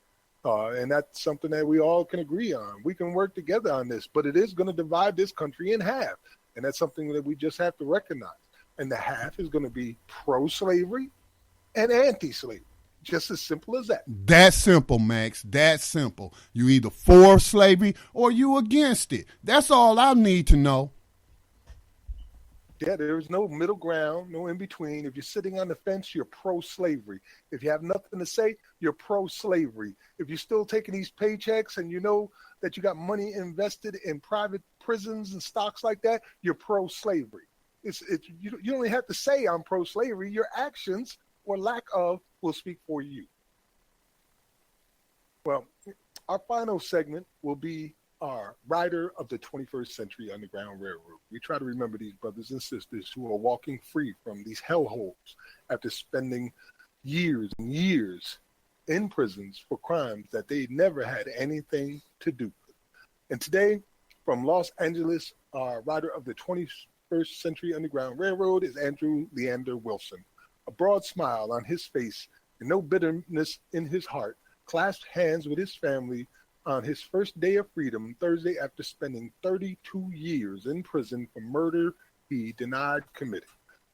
And that's something that we all can agree on. We can work together on this, but it is going to divide this country in half. And that's something that we just have to recognize. And the half is going to be pro-slavery and anti-slavery. Just as simple as that. That's simple, Max. That's simple. You either for slavery or you against it. That's all I need to know. Yeah, there's no middle ground, no in between. If you're sitting on the fence, you're pro-slavery. If you have nothing to say, you're pro-slavery. If you're still taking these paychecks and you know that you got money invested in private prisons and stocks like that, you're pro-slavery. You don't even have to say I'm pro-slavery. Your actions or lack of will speak for you. Well, our final segment will be our Rider of the 21st Century Underground Railroad. We try to remember these brothers and sisters who are walking free from these hellholes after spending years and years in prisons for crimes that they never had anything to do with. And today, from Los Angeles, our Rider of the 21st Century Underground Railroad is Andrew Leander Wilson. A broad smile on his face and no bitterness in his heart, clasped hands with his family on his first day of freedom, Thursday, after spending 32 years in prison for murder he denied committing.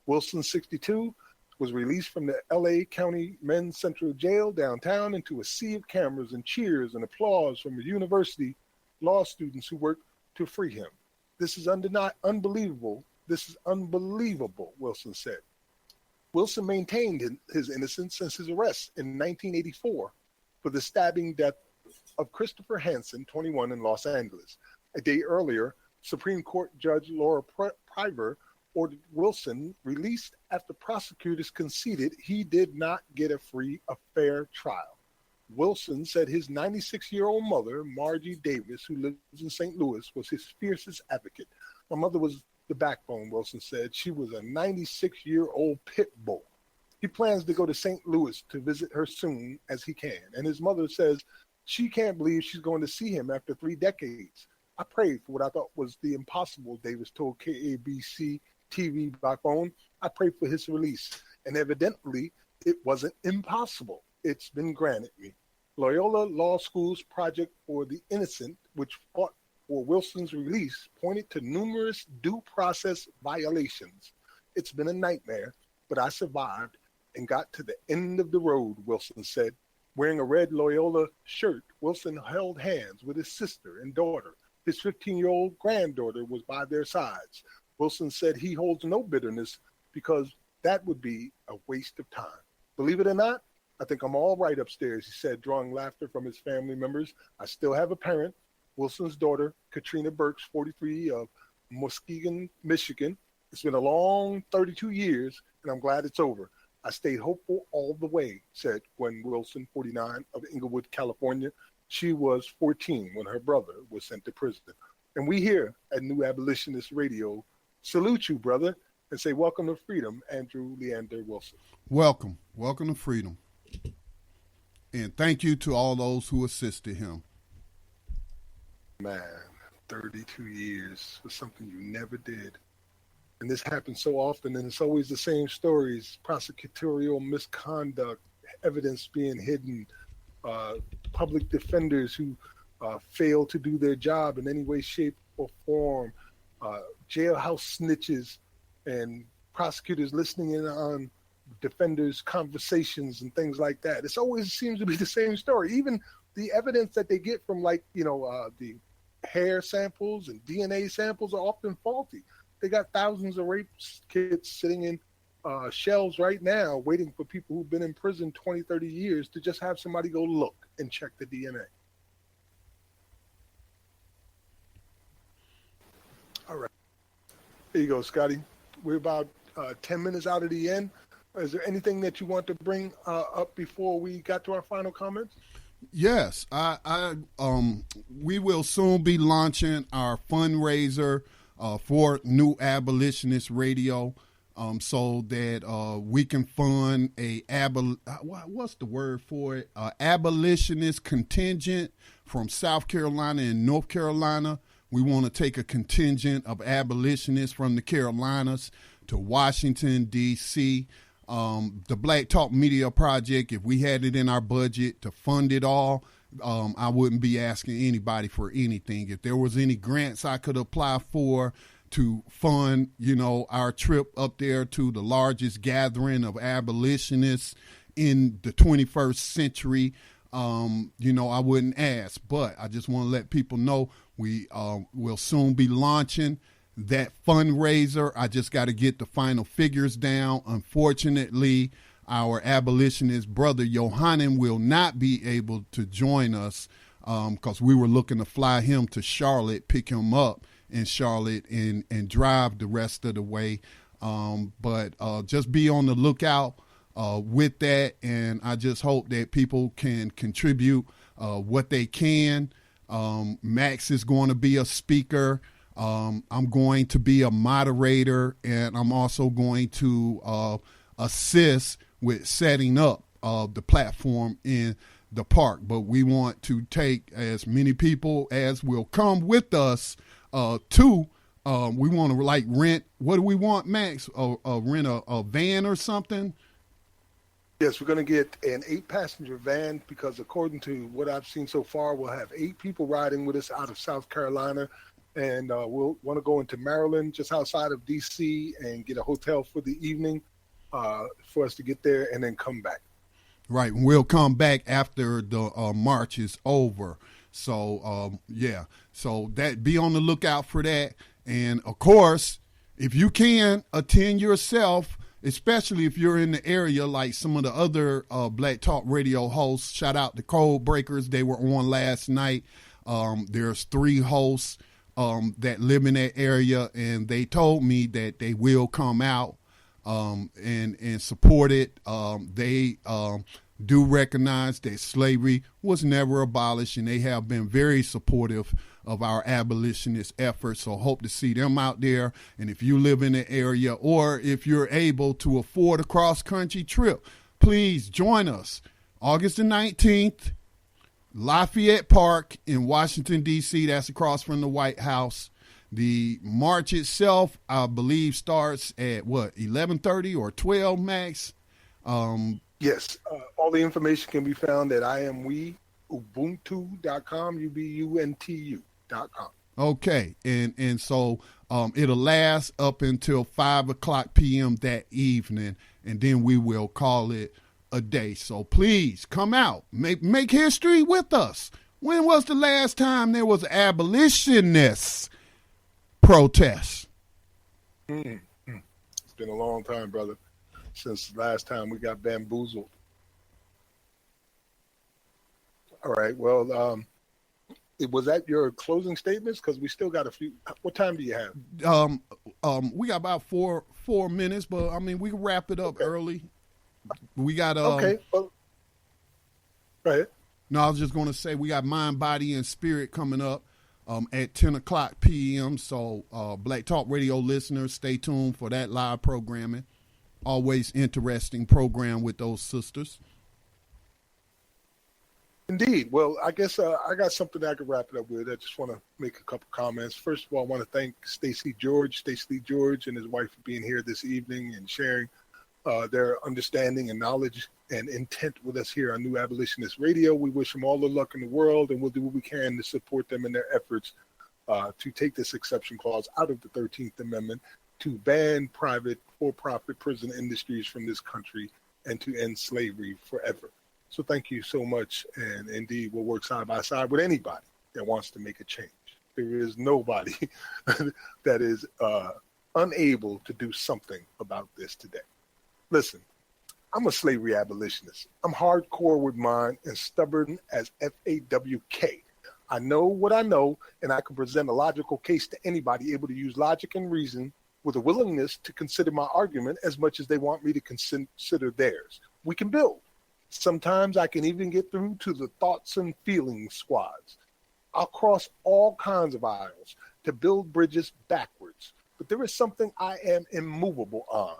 Wilson, 62, was released from the L.A. County Men's Central Jail downtown into a sea of cameras and cheers and applause from the university law students who worked to free him. This is unbelievable. This is unbelievable, Wilson said. Wilson maintained his innocence since his arrest in 1984 for the stabbing death of Christopher Hansen, 21, in Los Angeles. A day earlier, Supreme Court Judge Laura Priver ordered Wilson released after prosecutors conceded he did not get a fair trial. Wilson said his 96-year-old mother, Margie Davis, who lives in St. Louis, was his fiercest advocate. My mother was the backbone, Wilson said. She was a 96-year-old pit bull. He plans to go to St. Louis to visit her soon as he can. And his mother says she can't believe she's going to see him after 3 decades. I prayed for what I thought was the impossible, Davis told KABC TV by phone. I prayed for his release. And evidently, it wasn't impossible. It's been granted me. Loyola Law School's Project for the Innocent, which fought for Wilson's release, pointed to numerous due process violations. It's been a nightmare, but I survived and got to the end of the road, Wilson said. Wearing a red Loyola shirt, Wilson held hands with his sister and daughter. His 15-year-old granddaughter was by their sides. Wilson said he holds no bitterness because that would be a waste of time. Believe it or not, I think I'm all right upstairs, he said, drawing laughter from his family members. I still have a parent, Wilson's daughter, Katrina Burks, 43, of Muskegon, Michigan. It's been a long 32 years, and I'm glad it's over. I stayed hopeful all the way, said Gwen Wilson, 49, of Inglewood, California. She was 14 when her brother was sent to prison. And we here at New Abolitionist Radio salute you, brother, and say welcome to freedom, Andrew Leander Wilson. Welcome. Welcome to freedom. And thank you to all those who assisted him. Man, 32 years was something you never did. And this happens so often, and it's always the same stories: prosecutorial misconduct, evidence being hidden, public defenders who fail to do their job in any way, shape, or form, jailhouse snitches, and prosecutors listening in on defenders' conversations and things like that. It always seems to be the same story. Even the evidence that they get from, the hair samples and DNA samples are often faulty. They got thousands of rape kits sitting in shelves right now waiting for people who've been in prison 20, 30 years to just have somebody go look and check the DNA. All right. There you go, Scotty. We're about 10 minutes out of the end. Is there anything that you want to bring up before we got to our final comments? Yes, we will soon be launching our fundraiser for New Abolitionist Radio, so that we can fund what's the word for it? Abolitionist contingent from South Carolina and North Carolina. We want to take a contingent of abolitionists from the Carolinas to Washington, D.C. The Black Talk Media Project, if we had it in our budget to fund it all, I wouldn't be asking anybody for anything. If there was any grants I could apply for to fund, our trip up there to the largest gathering of abolitionists in the 21st century, I wouldn't ask. But I just want to let people know we will soon be launching that fundraiser. I just got to get the final figures down. Unfortunately, our abolitionist brother Yohanan will not be able to join us because we were looking to fly him to Charlotte, pick him up in Charlotte, and drive the rest of the way. But just be on the lookout with that, and I just hope that people can contribute what they can. Max is going to be a speaker. I'm going to be a moderator, and I'm also going to assist with setting up the platform in the park. But we want to take as many people as will come with us we want to rent. What do we want, Max? Rent a van or something? Yes, we're going to get an 8-passenger van because according to what I've seen so far, we'll have 8 people riding with us out of South Carolina. And we'll want to go into Maryland, just outside of D.C., and get a hotel for the evening for us to get there and then come back. Right. And we'll come back after the march is over. So, So that be on the lookout for that. And, of course, if you can, attend yourself, especially if you're in the area like some of the other Black Talk Radio hosts. Shout out to Code Breakers. They were on last night. There's 3 hosts that live in that area, and they told me that they will come out and support it. They do recognize that slavery was never abolished, and they have been very supportive of our abolitionist efforts. So hope to see them out there. And if you live in the area, or if you're able to afford a cross-country trip, please join us. August the 19th, Lafayette Park in Washington, D.C. That's across from the White House. The march itself, I believe, starts at, 11:30 or 12, Max? Yes. All the information can be found at iamweubuntu.com, ubuntu.com. Okay. And so it'll last up until 5 o'clock p.m. that evening, and then we will call it a day. So please come out, make history with us. When was the last time there was an abolitionist protest? It's been a long time, brother, since the last time we got bamboozled. All right. Well, was that your closing statements? Because we still got a few. What time do you have? We got about four minutes, but I mean, we can wrap it up early. We got okay. Well, right. No, I was just going to say we got Mind, Body, and Spirit coming up at 10 o'clock p.m. So Black Talk Radio listeners, stay tuned for that live programming. Always interesting program with those sisters. Indeed. Well, I guess I got something that I could wrap it up with. I just want to make a couple comments. First of all, I want to thank Stacey George and his wife for being here this evening and sharing their understanding and knowledge and intent with us here on New Abolitionist Radio. We wish them all the luck in the world, and we'll do what we can to support them in their efforts to take this exception clause out of the 13th Amendment, to ban private for-profit prison industries from this country, and to end slavery forever. So thank you so much, and indeed we'll work side by side with anybody that wants to make a change. There is nobody that is unable to do something about this today. Listen, I'm a slavery abolitionist. I'm hardcore with mine and stubborn as FAWK. I know what I know, and I can present a logical case to anybody able to use logic and reason with a willingness to consider my argument as much as they want me to consider theirs. We can build. Sometimes I can even get through to the thoughts and feelings squads. I'll cross all kinds of aisles to build bridges backwards. But there is something I am immovable on.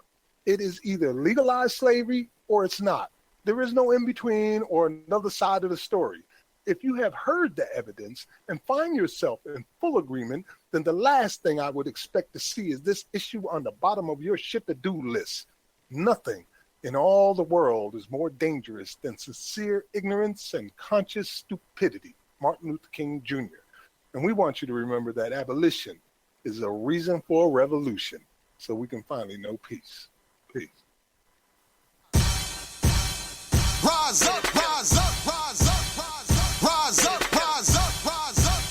It is either legalized slavery or it's not. There is no in between or another side of the story. If you have heard the evidence and find yourself in full agreement, then the last thing I would expect to see is this issue on the bottom of your shit-to-do list. Nothing in all the world is more dangerous than sincere ignorance and conscious stupidity. Martin Luther King Jr. And we want you to remember that abolition is a reason for a revolution, so we can finally know peace. Peace. Rise up, rise up, rise up, rise up, rise up, rise up,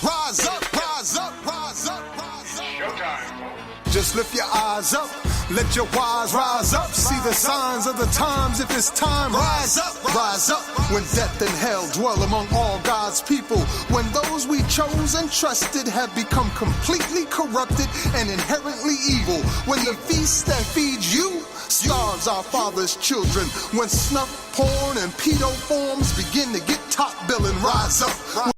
rise up, rise up, rise up, rise up. Showtime. Just lift your eyes up. Let your wise rise up. See the signs of the times. If it's time, rise up, rise up. When death and hell dwell among all God's people. When those we chose and trusted have become completely corrupted and inherently evil. When the feast that feeds you starves our father's children. When snuff, porn, and pedo forms begin to get top billing, rise up.